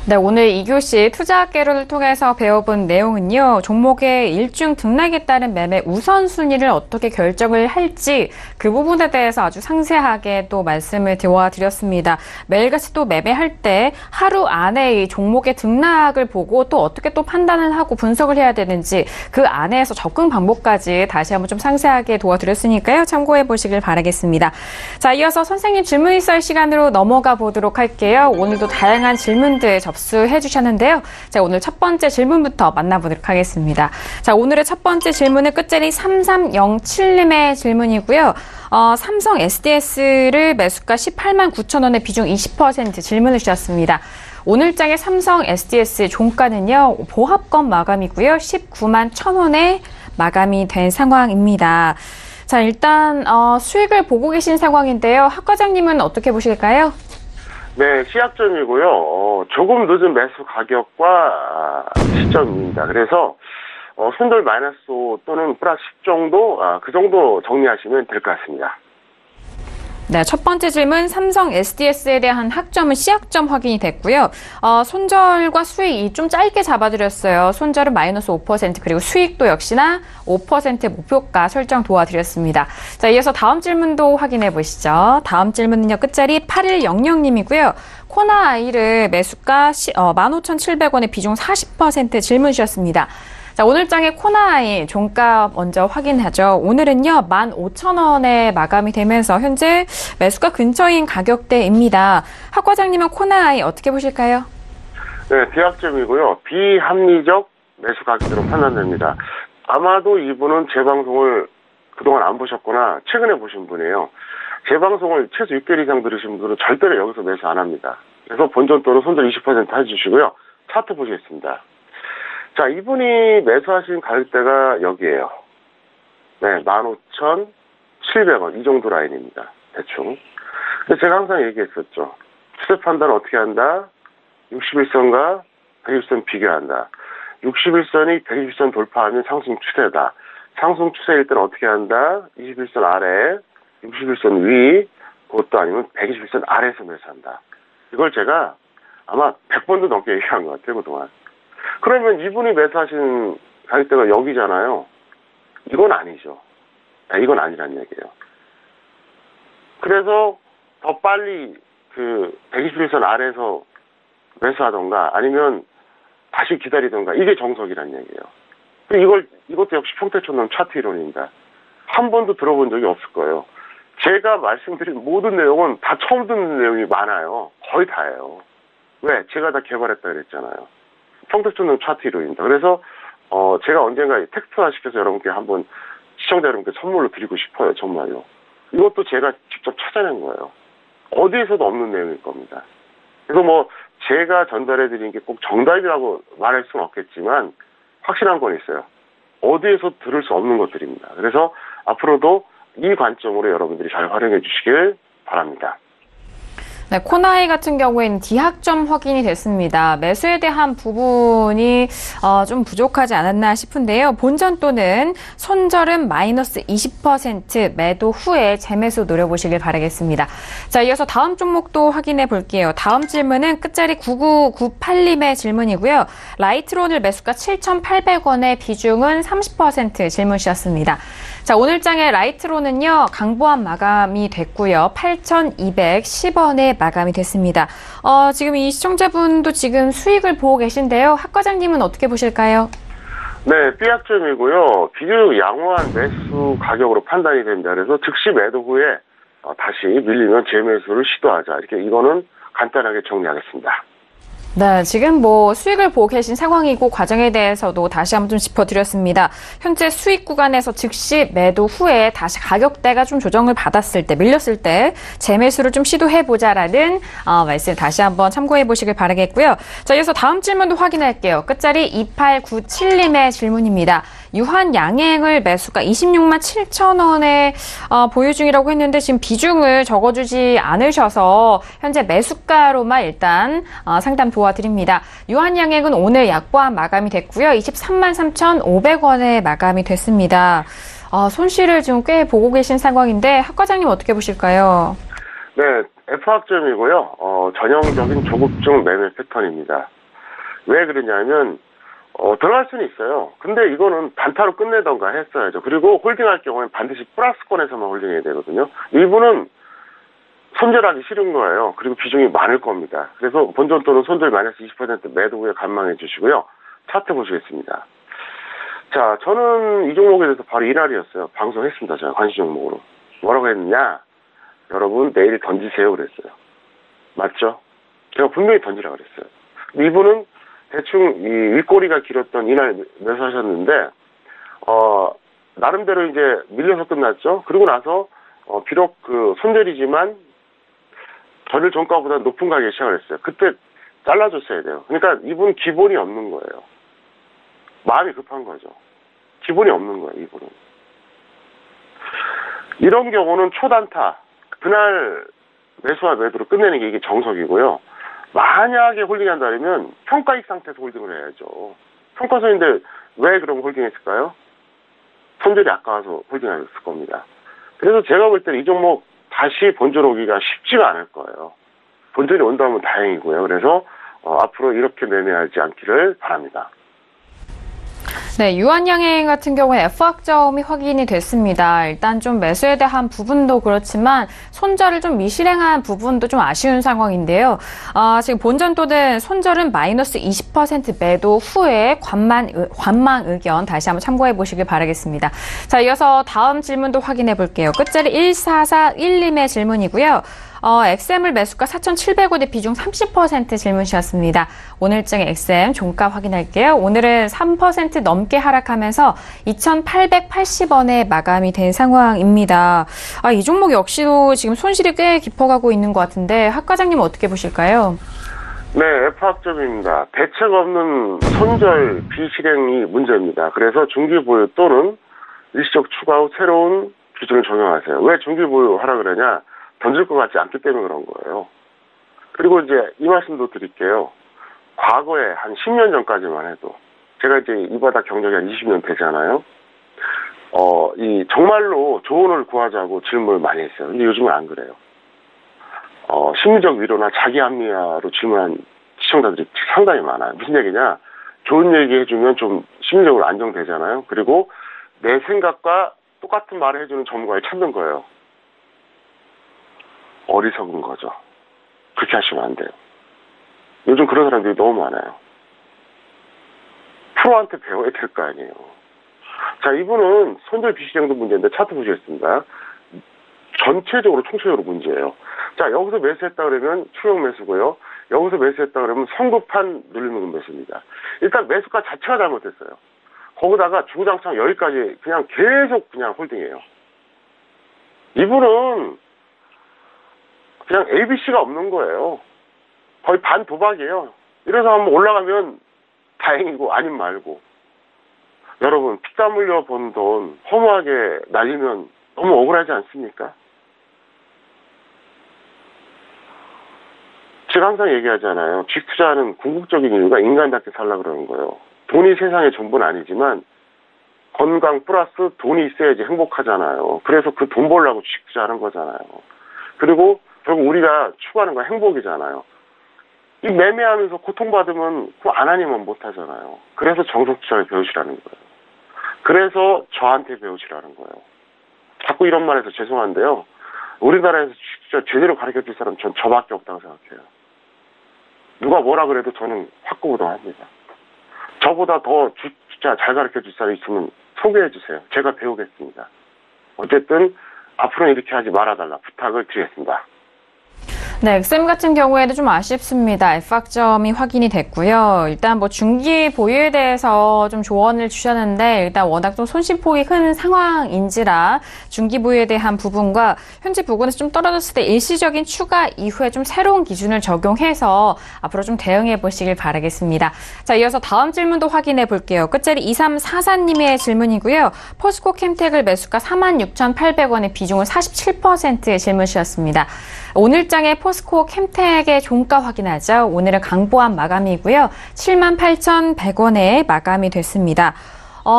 네, 오늘 2교시 투자학개론을 통해서 배워본 내용은요, 종목의 일중 등락에 따른 매매 우선순위를 어떻게 결정을 할지 그 부분에 대해서 아주 상세하게 또 말씀을 드렸습니다. 매일같이 또 매매할 때 하루 안에 이 종목의 등락을 보고 또 어떻게 또 판단을 하고 분석을 해야 되는지 그 안에서 접근 방법까지 다시 한번 좀 상세하게 도와드렸으니까요. 참고해 보시길 바라겠습니다. 자, 이어서 선생님 질문일설 시간으로 넘어가 보도록 할게요. 오늘도 다양한 질문들 접수해 주셨는데요. 자, 오늘 첫 번째 질문부터 만나보도록 하겠습니다. 자, 오늘의 첫 번째 질문은 끝자리 3307님의 질문이고요. 삼성 SDS를 매수가 18만 9천 원에 비중 20% 질문을 주셨습니다. 오늘장의 삼성 SDS 종가는요, 보합권 마감이고요. 19만 1천 원에 마감이 된 상황입니다. 자, 일단 수익을 보고 계신 상황인데요. 학 과장님은 어떻게 보실까요? 네, 시약점이고요. 조금 늦은 매수 가격과 시점입니다. 그래서 손절 마이너스 5 또는 플러스 10 정도, 그 정도 정리하시면 될 것 같습니다. 네, 첫 번째 질문, 삼성 SDS에 대한 학점은 C학점 확인이 됐고요. 손절과 수익이 좀 짧게 잡아드렸어요. 손절은 마이너스 5%, 그리고 수익도 역시나 5% 목표가 설정 도와드렸습니다. 자, 이어서 다음 질문도 확인해 보시죠. 다음 질문은요, 끝자리 8100님이고요. 코나아이를 매수가 15,700원에 비중 40% 질문 주셨습니다. 자, 오늘장의 코나아이 종가 먼저 확인하죠. 오늘은요, 15,000원에 마감이 되면서 현재 매수가 근처인 가격대입니다. 학 과장님은 코나아이 어떻게 보실까요? 네, 비약점이고요. 비합리적 매수 가격으로 판단됩니다. 아마도 이분은 제 방송을 그동안 안 보셨거나 최근에 보신 분이에요. 제 방송을 최소 6개월 이상 들으신 분들은 절대로 여기서 매수 안 합니다. 그래서 본전 또는 손절 20% 해주시고요. 차트 보시겠습니다. 자, 이분이 매수하신 가격대가 여기에요. 네, 15,700원. 이 정도 라인입니다. 대충. 근데 제가 항상 얘기했었죠. 추세 판단을 어떻게 한다? 61선과 120선 비교한다. 61선이 120선 돌파하면 상승 추세다. 상승 추세일 때는 어떻게 한다? 21선 아래, 61선 위, 그것도 아니면 121선 아래에서 매수한다. 이걸 제가 아마 100번도 넘게 얘기한 것 같아요, 그동안. 그러면 이분이 매수하신 가격대가 여기잖아요. 이건 아니죠. 이건 아니란 얘기예요. 그래서 더 빨리 그 121선 아래에서 매수하던가 아니면 다시 기다리던가 이게 정석이란 얘기예요. 이것도 역시 평택촌놈 차트 이론입니다. 한 번도 들어본 적이 없을 거예요. 제가 말씀드린 모든 내용은 다 처음 듣는 내용이 많아요. 거의 다예요. 왜? 제가 다 개발했다 그랬잖아요. 평택촌놈 차트 이론입니다. 그래서 제가 언젠가 텍스트화 시켜서 여러분께 한번 시청자 여러분께 선물로 드리고 싶어요. 정말로. 이것도 제가 직접 찾아낸 거예요. 어디에서도 없는 내용일 겁니다. 그래서 뭐 제가 전달해 드린 게 꼭 정답이라고 말할 수는 없겠지만 확실한 건 있어요. 어디에서 들을 수 없는 것들입니다. 그래서 앞으로도 이 관점으로 여러분들이 잘 활용해 주시길 바랍니다. 네, 코나이 같은 경우에는 D학점 확인이 됐습니다. 매수에 대한 부분이 좀 부족하지 않았나 싶은데요. 본전 또는 손절은 마이너스 20% 매도 후에 재매수 노려보시길 바라겠습니다. 자, 이어서 다음 종목도 확인해 볼게요. 다음 질문은 끝자리 9998님의 질문이고요. 라이트론을 매수가 7,800원에 비중은 30% 질문 주셨습니다. 자, 오늘장의 라이트론은요, 강보합 마감이 됐고요. 8,210원에 마감이 됐습니다. 지금 이 시청자분도 지금 수익을 보고 계신데요. 학 과장님은 어떻게 보실까요? 네, B약점이고요. 비교적 양호한 매수 가격으로 판단이 됩니다. 그래서 즉시 매도 후에 다시 밀리면 재매수를 시도하자. 이렇게 이거는 간단하게 정리하겠습니다. 네, 지금 뭐 수익을 보고 계신 상황이고 과정에 대해서도 다시 한번 좀 짚어드렸습니다. 현재 수익 구간에서 즉시 매도 후에 다시 가격대가 좀 조정을 받았을 때, 밀렸을 때 재매수를 좀 시도해보자라는 말씀 다시 한번 참고해보시길 바라겠고요. 자, 이어서 다음 질문도 확인할게요. 끝자리 2897님의 질문입니다. 유한양행을 매수가 26만 7천 원에 보유 중이라고 했는데 지금 비중을 적어주지 않으셔서 현재 매수가로만 일단 상담 도와드립니다. 유한양행은 오늘 약보합 마감이 됐고요. 23만 3,500원에 마감이 됐습니다. 손실을 지금 꽤 보고 계신 상황인데 학 과장님 어떻게 보실까요? 네, F학점이고요. 전형적인 조급중 매매 패턴입니다. 왜 그러냐면 들어갈 수는 있어요. 근데 이거는 단타로 끝내던가 했어야죠. 그리고 홀딩할 경우에는 반드시 플러스권에서만 홀딩해야 되거든요. 이분은 손절하기 싫은 거예요. 그리고 비중이 많을 겁니다. 그래서 본전 또는 손절 마이너스 20% 매도 후에 관망해 주시고요. 차트 보시겠습니다. 자, 저는 이 종목에 대해서 바로 이날이었어요. 방송했습니다. 제가 관심 종목으로. 뭐라고 했느냐? 여러분 내일 던지세요 그랬어요. 맞죠? 제가 분명히 던지라고 그랬어요. 이분은 대충 이 윗꼬리가 길었던 이날 매수하셨는데 나름대로 이제 밀려서 끝났죠. 그리고 나서 비록 그 손절이지만 전일 종가보다 높은 가격에 시작을 했어요. 그때 잘라줬어야 돼요. 그러니까 이분 기본이 없는 거예요. 마음이 급한 거죠. 기본이 없는 거예요, 이분은. 이런 경우는 초단타, 그날 매수와 매도로 끝내는 게 이게 정석이고요. 만약에 홀딩한다면 평가익 상태에서 홀딩을 해야죠. 평가선인데 왜 그럼 홀딩했을까요? 손절이 아까워서 홀딩했을 겁니다. 그래서 제가 볼 때는 이 종목 다시 본전 오기가 쉽지가 않을 거예요. 본전이 온다면 다행이고요. 그래서 앞으로 이렇게 매매하지 않기를 바랍니다. 네, 유한양행 같은 경우에 F학점이 확인이 됐습니다. 일단 좀 매수에 대한 부분도 그렇지만 손절을 좀 미실행한 부분도 좀 아쉬운 상황인데요. 지금 본전 또는 손절은 마이너스 20% 매도 후에 관망 의견 다시 한번 참고해 보시길 바라겠습니다. 자, 이어서 다음 질문도 확인해 볼게요. 끝자리 1441님의 질문이고요. XM을 매수가 4,700원의 비중 30% 질문이셨습니다. 오늘장의 XM 종가 확인할게요. 오늘은 3% 넘게 하락하면서 2,880원에 마감이 된 상황입니다. 이 종목 역시도 지금 손실이 꽤 깊어가고 있는 것 같은데 학 과장님은 어떻게 보실까요? 네, F학점입니다. 대책 없는 손절 비실행이 문제입니다. 그래서 중기보유 또는 일시적 추가 후 새로운 기준을 적용하세요. 왜 중기보유 하라 그러냐? 던질 것 같지 않기 때문에 그런 거예요. 그리고 이제 이 말씀도 드릴게요. 과거에 한 10년 전까지만 해도 제가 이제 이 바닥 경력이 한 20년 되잖아요. 정말로 조언을 구하자고 질문을 많이 했어요. 근데 요즘은 안 그래요. 심리적 위로나 자기 합리화로 질문한 시청자들이 상당히 많아요. 무슨 얘기냐? 좋은 얘기 해주면 좀 심리적으로 안정되잖아요. 그리고 내 생각과 똑같은 말을 해주는 전문가를 찾는 거예요. 어리석은 거죠. 그렇게 하시면 안 돼요. 요즘 그런 사람들이 너무 많아요. 프로한테 배워야 될 거 아니에요. 자, 이분은 손절 비실행도 문제인데 차트 보시겠습니다. 전체적으로 총체적으로 문제예요. 자, 여기서 매수했다 그러면 추격 매수고요. 여기서 매수했다 그러면 성급한 눌리는 매수입니다. 일단 매수가 자체가 잘못됐어요. 거기다가 주구장창 여기까지 그냥 계속 그냥 홀딩해요. 이분은 그냥 ABC가 없는 거예요. 거의 반 도박이에요. 이래서 한번 올라가면 다행이고 아님 말고. 여러분 피땀 흘려 번 돈 허무하게 날리면 너무 억울하지 않습니까? 제가 항상 얘기하잖아요. 주식 투자하는 궁극적인 이유가 인간답게 살려고 그러는 거예요. 돈이 세상의 전부는 아니지만 건강 플러스 돈이 있어야지 행복하잖아요. 그래서 그 돈 벌려고 주식 투자하는 거잖아요. 그리고 결국 우리가 추구하는 건 행복이잖아요. 이 매매하면서 고통받으면 그거 안 하니면 못하잖아요. 그래서 정석 투자를 배우시라는 거예요. 그래서 저한테 배우시라는 거예요. 자꾸 이런 말 해서 죄송한데요. 우리나라에서 주식 투자 제대로 가르쳐줄 사람 전 저밖에 없다고 생각해요. 누가 뭐라 그래도 저는 확고부동합니다. 저보다 더 투자 잘 가르쳐 줄 사람 있으면 소개해 주세요. 제가 배우겠습니다. 어쨌든 앞으로는 이렇게 하지 말아달라 부탁을 드리겠습니다. 네, 엑셈 같은 경우에는 좀 아쉽습니다. F학점이 확인이 됐고요. 일단 뭐 중기 보유에 대해서 좀 조언을 주셨는데 일단 워낙 좀 손실폭이 큰 상황인지라 중기 보유에 대한 부분과 현재 부분에서 좀 떨어졌을 때 일시적인 추가 이후에 좀 새로운 기준을 적용해서 앞으로 좀 대응해 보시길 바라겠습니다. 자, 이어서 다음 질문도 확인해 볼게요. 끝자리 2344님의 질문이고요. 포스코 캠텍을 매수가 46,800원의 비중은 47%의 질문 주셨습니다. 오늘장의 포스코 캠텍의 종가 확인하죠. 오늘은 강보합 마감이고요. 78,100원에 마감이 됐습니다.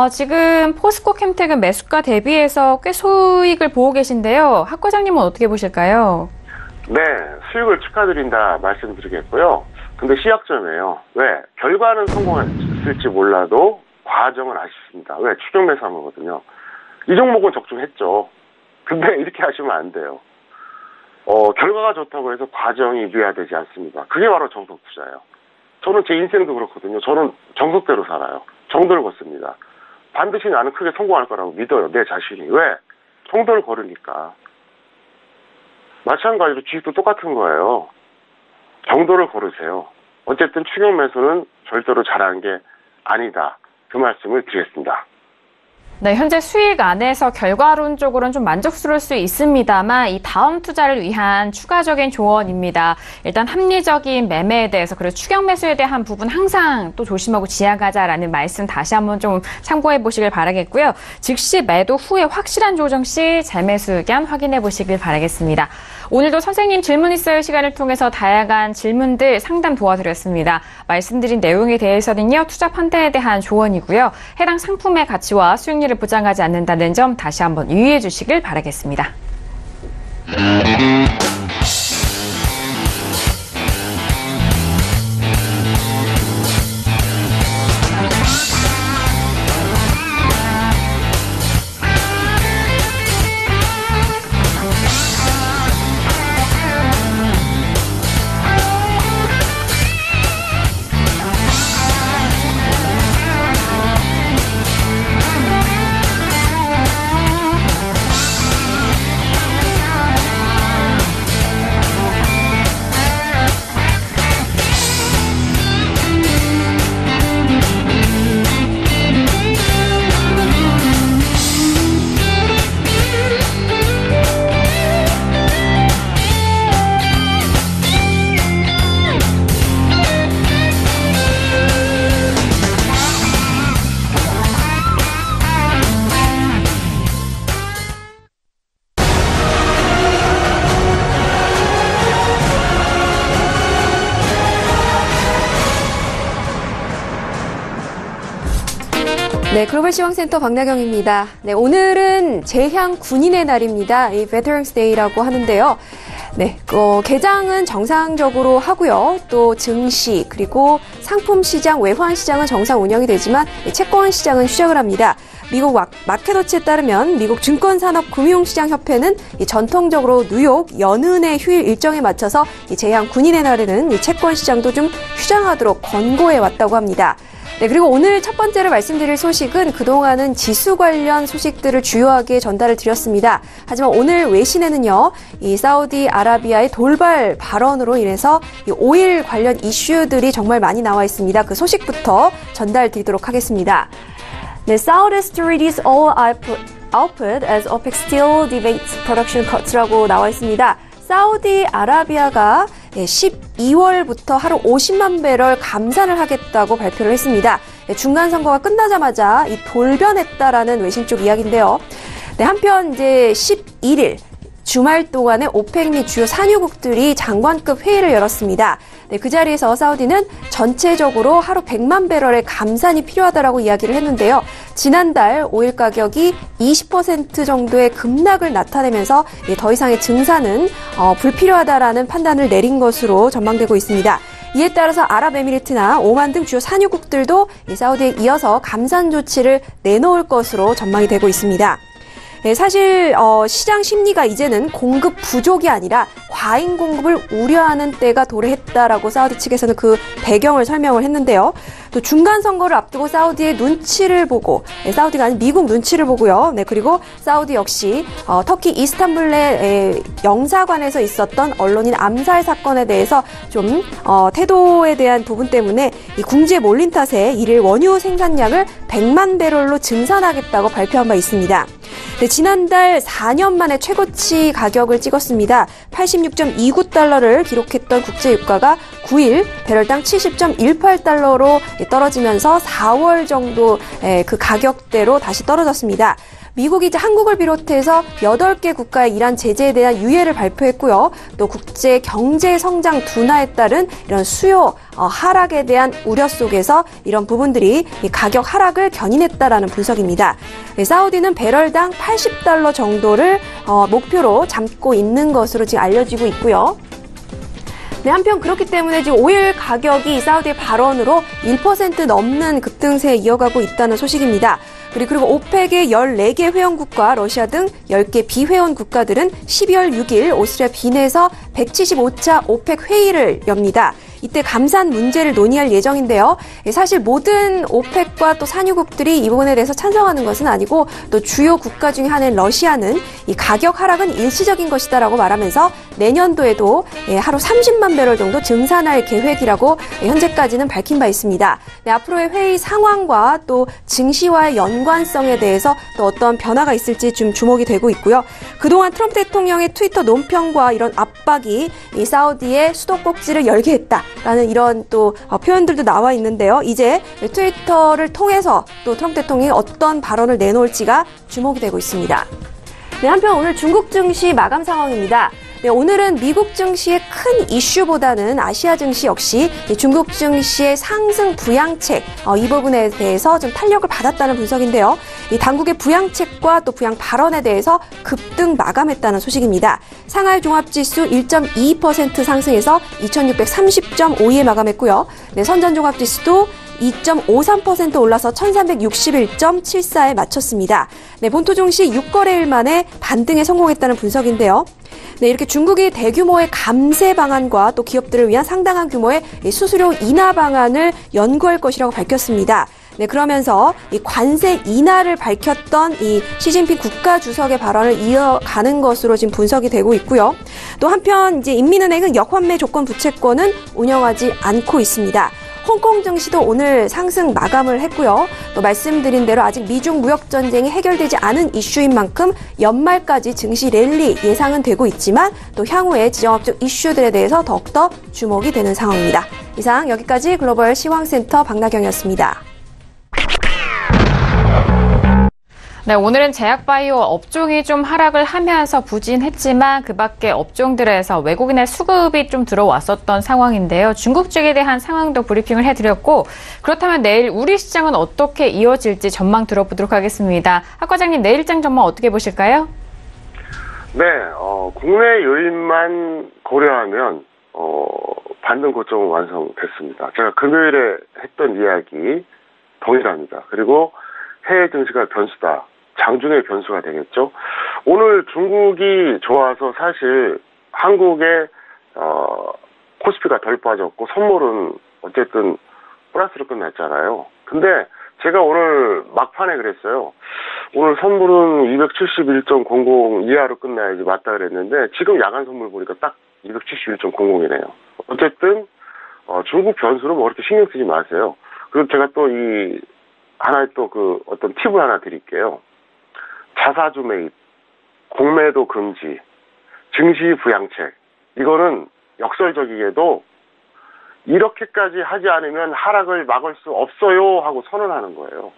지금 포스코 캠텍은 매수가 대비해서 꽤 소익을 보고 계신데요. 학 과장님은 어떻게 보실까요? 네, 수익을 축하드린다 말씀드리겠고요. 근데 시약점이에요. 왜? 결과는 성공했을지 몰라도 과정은 아쉽습니다. 왜? 추격 매수한 거거든요. 이 종목은 적중했죠. 근데 이렇게 하시면 안 돼요. 결과가 좋다고 해서 과정이 유야되지 않습니다. 그게 바로 정석 투자예요. 저는 제 인생도 그렇거든요. 저는 정석대로 살아요. 정도를 걷습니다. 반드시 나는 크게 성공할 거라고 믿어요. 내 자신이. 왜? 정도를 걸으니까. 마찬가지로 주식도 똑같은 거예요. 정도를 걸으세요. 어쨌든 추격 매수는 절대로 잘하는 게 아니다. 그 말씀을 드리겠습니다. 네, 현재 수익 안에서 결과론적으로는 좀 만족스러울 수 있습니다만 이 다음 투자를 위한 추가적인 조언입니다. 일단 합리적인 매매에 대해서 그리고 추격 매수에 대한 부분 항상 또 조심하고 지양하자라는 말씀 다시 한번 좀 참고해 보시길 바라겠고요. 즉시 매도 후에 확실한 조정 시 재매수 의견 확인해 보시길 바라겠습니다. 오늘도 선생님 질문 있어요 시간을 통해서 다양한 질문들 상담 도와드렸습니다. 말씀드린 내용에 대해서는요. 투자 판단에 대한 조언이고요. 해당 상품의 가치와 수익률을 보장하지 않는다는 점 다시 한번 유의해 주시길 바라겠습니다. 네, 글로벌 시황센터 박나경입니다. 네, 오늘은 재향 군인의 날입니다. 이 Veterans Day라고 하는데요. 네, 개장은 정상적으로 하고요. 또 증시 그리고 상품 시장, 외환 시장은 정상 운영이 되지만 채권 시장은 휴장을 합니다. 미국 마켓워치에 따르면 미국 증권산업금융시장협회는 전통적으로 뉴욕 연은의 휴일 일정에 맞춰서 재향 군인의 날에는 채권 시장도 좀 휴장하도록 권고해 왔다고 합니다. 네, 그리고 오늘 첫 번째로 말씀드릴 소식은 그동안은 지수 관련 소식들을 주요하게 전달을 드렸습니다. 하지만 오늘 외신에는요, 이 사우디아라비아의 돌발 발언으로 인해서 이 오일 관련 이슈들이 정말 많이 나와 있습니다. 그 소식부터 전달 드리도록 하겠습니다. 네, Saudis to reduce all output as OPEC still debates production cuts라고 나와 있습니다. 사우디아라비아가 12월부터 하루 50만 배럴 감산을 하겠다고 발표를 했습니다. 중간 선거가 끝나자마자 이 돌변했다라는 외신 쪽 이야기인데요. 네, 한편 이제 11일 주말 동안에 오펙 및 주요 산유국들이 장관급 회의를 열었습니다. 네, 그 자리에서 사우디는 전체적으로 하루 100만 배럴의 감산이 필요하다라고 이야기를 했는데요. 지난달 오일 가격이 20% 정도의 급락을 나타내면서 더 이상의 증산은 불필요하다라는 판단을 내린 것으로 전망되고 있습니다. 이에 따라서 아랍에미리트나 오만 등 주요 산유국들도 사우디에 이어서 감산 조치를 내놓을 것으로 전망이 되고 있습니다. 네, 사실 시장 심리가 이제는 공급 부족이 아니라 과잉 공급을 우려하는 때가 도래했다라고 사우디 측에서는 그 배경을 설명을 했는데요. 또 중간 선거를 앞두고 사우디의 눈치를 보고, 사우디가 아닌 미국 눈치를 보고요. 네, 그리고 사우디 역시 터키 이스탄불의 영사관에서 있었던 언론인 암살 사건에 대해서 좀 태도에 대한 부분 때문에 이 궁지에 몰린 탓에 이를 원유 생산량을 100만 배럴로 증산하겠다고 발표한 바 있습니다. 네, 지난달 4년 만에 최고치 가격을 찍었습니다. 86.29달러를 기록했던 국제유가가 9일 배럴당 70.18달러로 떨어지면서 4월 정도 그 가격대로 다시 떨어졌습니다. 미국이 이제 한국을 비롯해서 8개 국가의 이란 제재에 대한 유예를 발표했고요. 또 국제 경제 성장 둔화에 따른 이런 수요 하락에 대한 우려 속에서 이런 부분들이 가격 하락을 견인했다라는 분석입니다. 사우디는 배럴당 80달러 정도를 목표로 잡고 있는 것으로 지금 알려지고 있고요. 네, 한편 그렇기 때문에 지금 오일 가격이 사우디의 발언으로 1% 넘는 급등세에 이어가고 있다는 소식입니다. 그리고 오펙의 14개 회원국과 러시아 등 10개 비회원 국가들은 12월 6일 오스트리아 빈에서 175차 오펙 회의를 엽니다. 이때 감산 문제를 논의할 예정인데요. 사실 모든 오펙과 또 산유국들이 이 부분에 대해서 찬성하는 것은 아니고 또 주요 국가 중에 하나인 러시아는 이 가격 하락은 일시적인 것이다라고 말하면서 내년도에도 하루 30만 배럴 정도 증산할 계획이라고 현재까지는 밝힌 바 있습니다. 네, 앞으로의 회의 상황과 또 증시와의 연관성에 대해서 또 어떤 변화가 있을지 좀 주목이 되고 있고요. 그동안 트럼프 대통령의 트위터 논평과 이런 압박이 이 사우디의 수도꼭지를 열게 했다라는 이런 또 표현들도 나와 있는데요. 이제 트위터를 통해서 또 트럼프 대통령이 어떤 발언을 내놓을지가 주목이 되고 있습니다. 네, 한편 오늘 중국 증시 마감 상황입니다. 네, 오늘은 미국 증시의 큰 이슈보다는 아시아 증시 역시 중국 증시의 상승 부양책 이 부분에 대해서 좀 탄력을 받았다는 분석인데요. 이 당국의 부양책과 또 부양 발언에 대해서 급등 마감했다는 소식입니다. 상하이 종합지수 1.2% 상승해서 2630.52에 마감했고요. 네, 선전종합지수도 2.53% 올라서 1361.74에 마쳤습니다. 네, 본토 증시 6거래일 만에 반등에 성공했다는 분석인데요. 네, 이렇게 중국이 대규모의 감세 방안과 또 기업들을 위한 상당한 규모의 수수료 인하 방안을 연구할 것이라고 밝혔습니다. 네, 그러면서 이 관세 인하를 밝혔던 이 시진핑 국가주석의 발언을 이어가는 것으로 지금 분석이 되고 있고요. 또 한편 이제 인민은행은 역환매 조건 부채권은 운영하지 않고 있습니다. 홍콩 증시도 오늘 상승 마감을 했고요. 또 말씀드린 대로 아직 미중 무역 전쟁이 해결되지 않은 이슈인 만큼 연말까지 증시 랠리 예상은 되고 있지만 또 향후의 지정학적 이슈들에 대해서 더욱더 주목이 되는 상황입니다. 이상 여기까지 글로벌 시황센터 박나경이었습니다. 네, 오늘은 제약바이오 업종이 좀 하락을 하면서 부진했지만 그 밖에 업종들에서 외국인의 수급이 좀 들어왔었던 상황인데요. 중국 쪽에 대한 상황도 브리핑을 해드렸고 그렇다면 내일 우리 시장은 어떻게 이어질지 전망 들어보도록 하겠습니다. 학 과장님, 내일장 전망 어떻게 보실까요? 네, 국내 요인만 고려하면 반등 고점은 완성됐습니다. 제가 금요일에 했던 이야기 동일합니다. 그리고 해외 증시가 변수다. 장중의 변수가 되겠죠. 오늘 중국이 좋아서 사실 한국의 코스피가 덜 빠졌고 선물은 어쨌든 플러스로 끝났잖아요. 근데 제가 오늘 막판에 그랬어요. 오늘 선물은 271.00 이하로 끝나야지 맞다 그랬는데 지금 야간 선물 보니까 딱 271.00이네요. 어쨌든 중국 변수는 뭐 그렇게 신경 쓰지 마세요. 그리고 제가 또 하나의 또 어떤 팁을 하나 드릴게요. 자사주 매입, 공매도 금지, 증시 부양책. 이거는 역설적이게도 이렇게까지 하지 않으면 하락을 막을 수 없어요 하고 선언하는 거예요.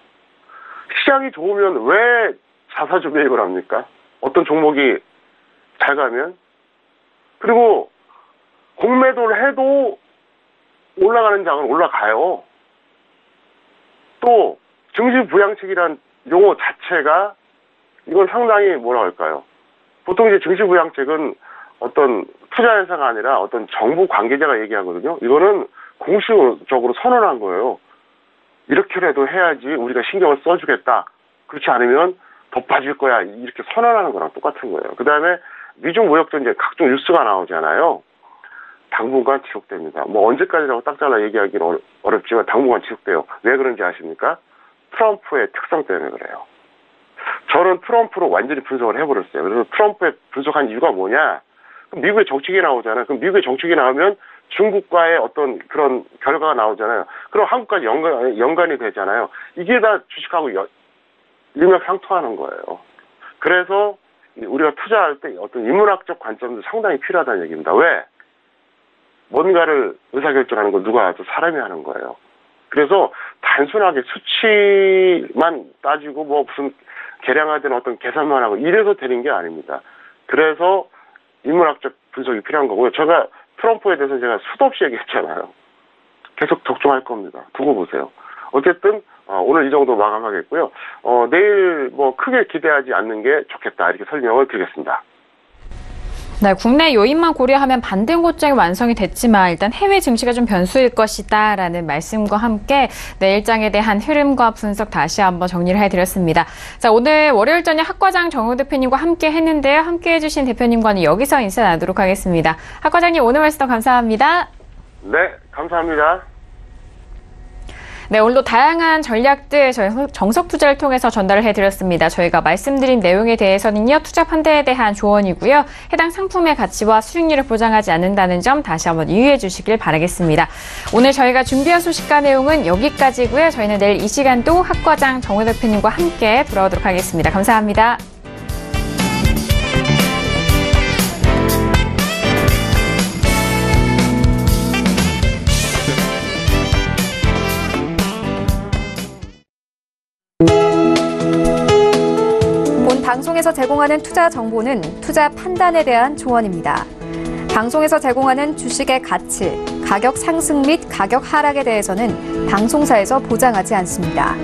시장이 좋으면 왜 자사주 매입을 합니까? 어떤 종목이 잘 가면? 그리고 공매도를 해도 올라가는 장은 올라가요. 또 증시 부양책이란 용어 자체가 이건 상당히 뭐라 할까요? 보통 이제 증시 부양책은 어떤 투자 회사가 아니라 어떤 정부 관계자가 얘기하거든요. 이거는 공식적으로 선언한 거예요. 이렇게라도 해야지 우리가 신경을 써주겠다. 그렇지 않으면 더 빠질 거야. 이렇게 선언하는 거랑 똑같은 거예요. 그 다음에 미중 무역 전쟁 각종 뉴스가 나오잖아요. 당분간 지속됩니다. 뭐 언제까지라고 딱 잘라 얘기하기는 어렵지만 당분간 지속돼요. 왜 그런지 아십니까? 트럼프의 특성 때문에 그래요. 저는 트럼프로 완전히 분석을 해버렸어요. 그래서 트럼프의 분석한 이유가 뭐냐? 미국의 정책이 나오잖아요. 그럼 미국의 정책이 나오면 중국과의 어떤 그런 결과가 나오잖아요. 그럼 한국까지 연관이 되잖아요. 이게 다 주식하고 일맥상통하는 거예요. 그래서 우리가 투자할 때 어떤 인문학적 관점도 상당히 필요하다는 얘기입니다. 왜? 뭔가를 의사결정하는 건 누가 또 사람이 하는 거예요. 그래서 단순하게 수치만 따지고 뭐 무슨 계량화된 어떤 계산만 하고 이래서 되는 게 아닙니다. 그래서 인문학적 분석이 필요한 거고요. 제가 트럼프에 대해서 제가 수도 없이 얘기했잖아요. 계속 독점할 겁니다. 두고 보세요. 어쨌든 오늘 이 정도 마감하겠고요. 내일 뭐 크게 기대하지 않는 게 좋겠다 이렇게 설명을 드리겠습니다. 네, 국내 요인만 고려하면 반등 고점이 완성이 됐지만 일단 해외 증시가 좀 변수일 것이다라는 말씀과 함께 내일장에 대한 흐름과 분석 다시 한번 정리를 해드렸습니다. 자, 오늘 월요일 저녁 학과장 정우 대표님과 함께 했는데요. 함께 해주신 대표님과는 여기서 인사 나누도록 하겠습니다. 학과장님 오늘 말씀 감사합니다. 네, 감사합니다. 네, 오늘도 다양한 전략들 저희 정석 투자를 통해서 전달을 해드렸습니다. 저희가 말씀드린 내용에 대해서는요, 투자 판단에 대한 조언이고요. 해당 상품의 가치와 수익률을 보장하지 않는다는 점 다시 한번 유의해 주시길 바라겠습니다. 오늘 저희가 준비한 소식과 내용은 여기까지고요. 저희는 내일 이 시간도 학과장 정우 대표님과 함께 돌아오도록 하겠습니다. 감사합니다. 방송에서 제공하는 투자 정보는 투자 판단에 대한 조언입니다. 방송에서 제공하는 주식의 가치, 가격 상승 및 가격 하락에 대해서는 방송사에서 보장하지 않습니다.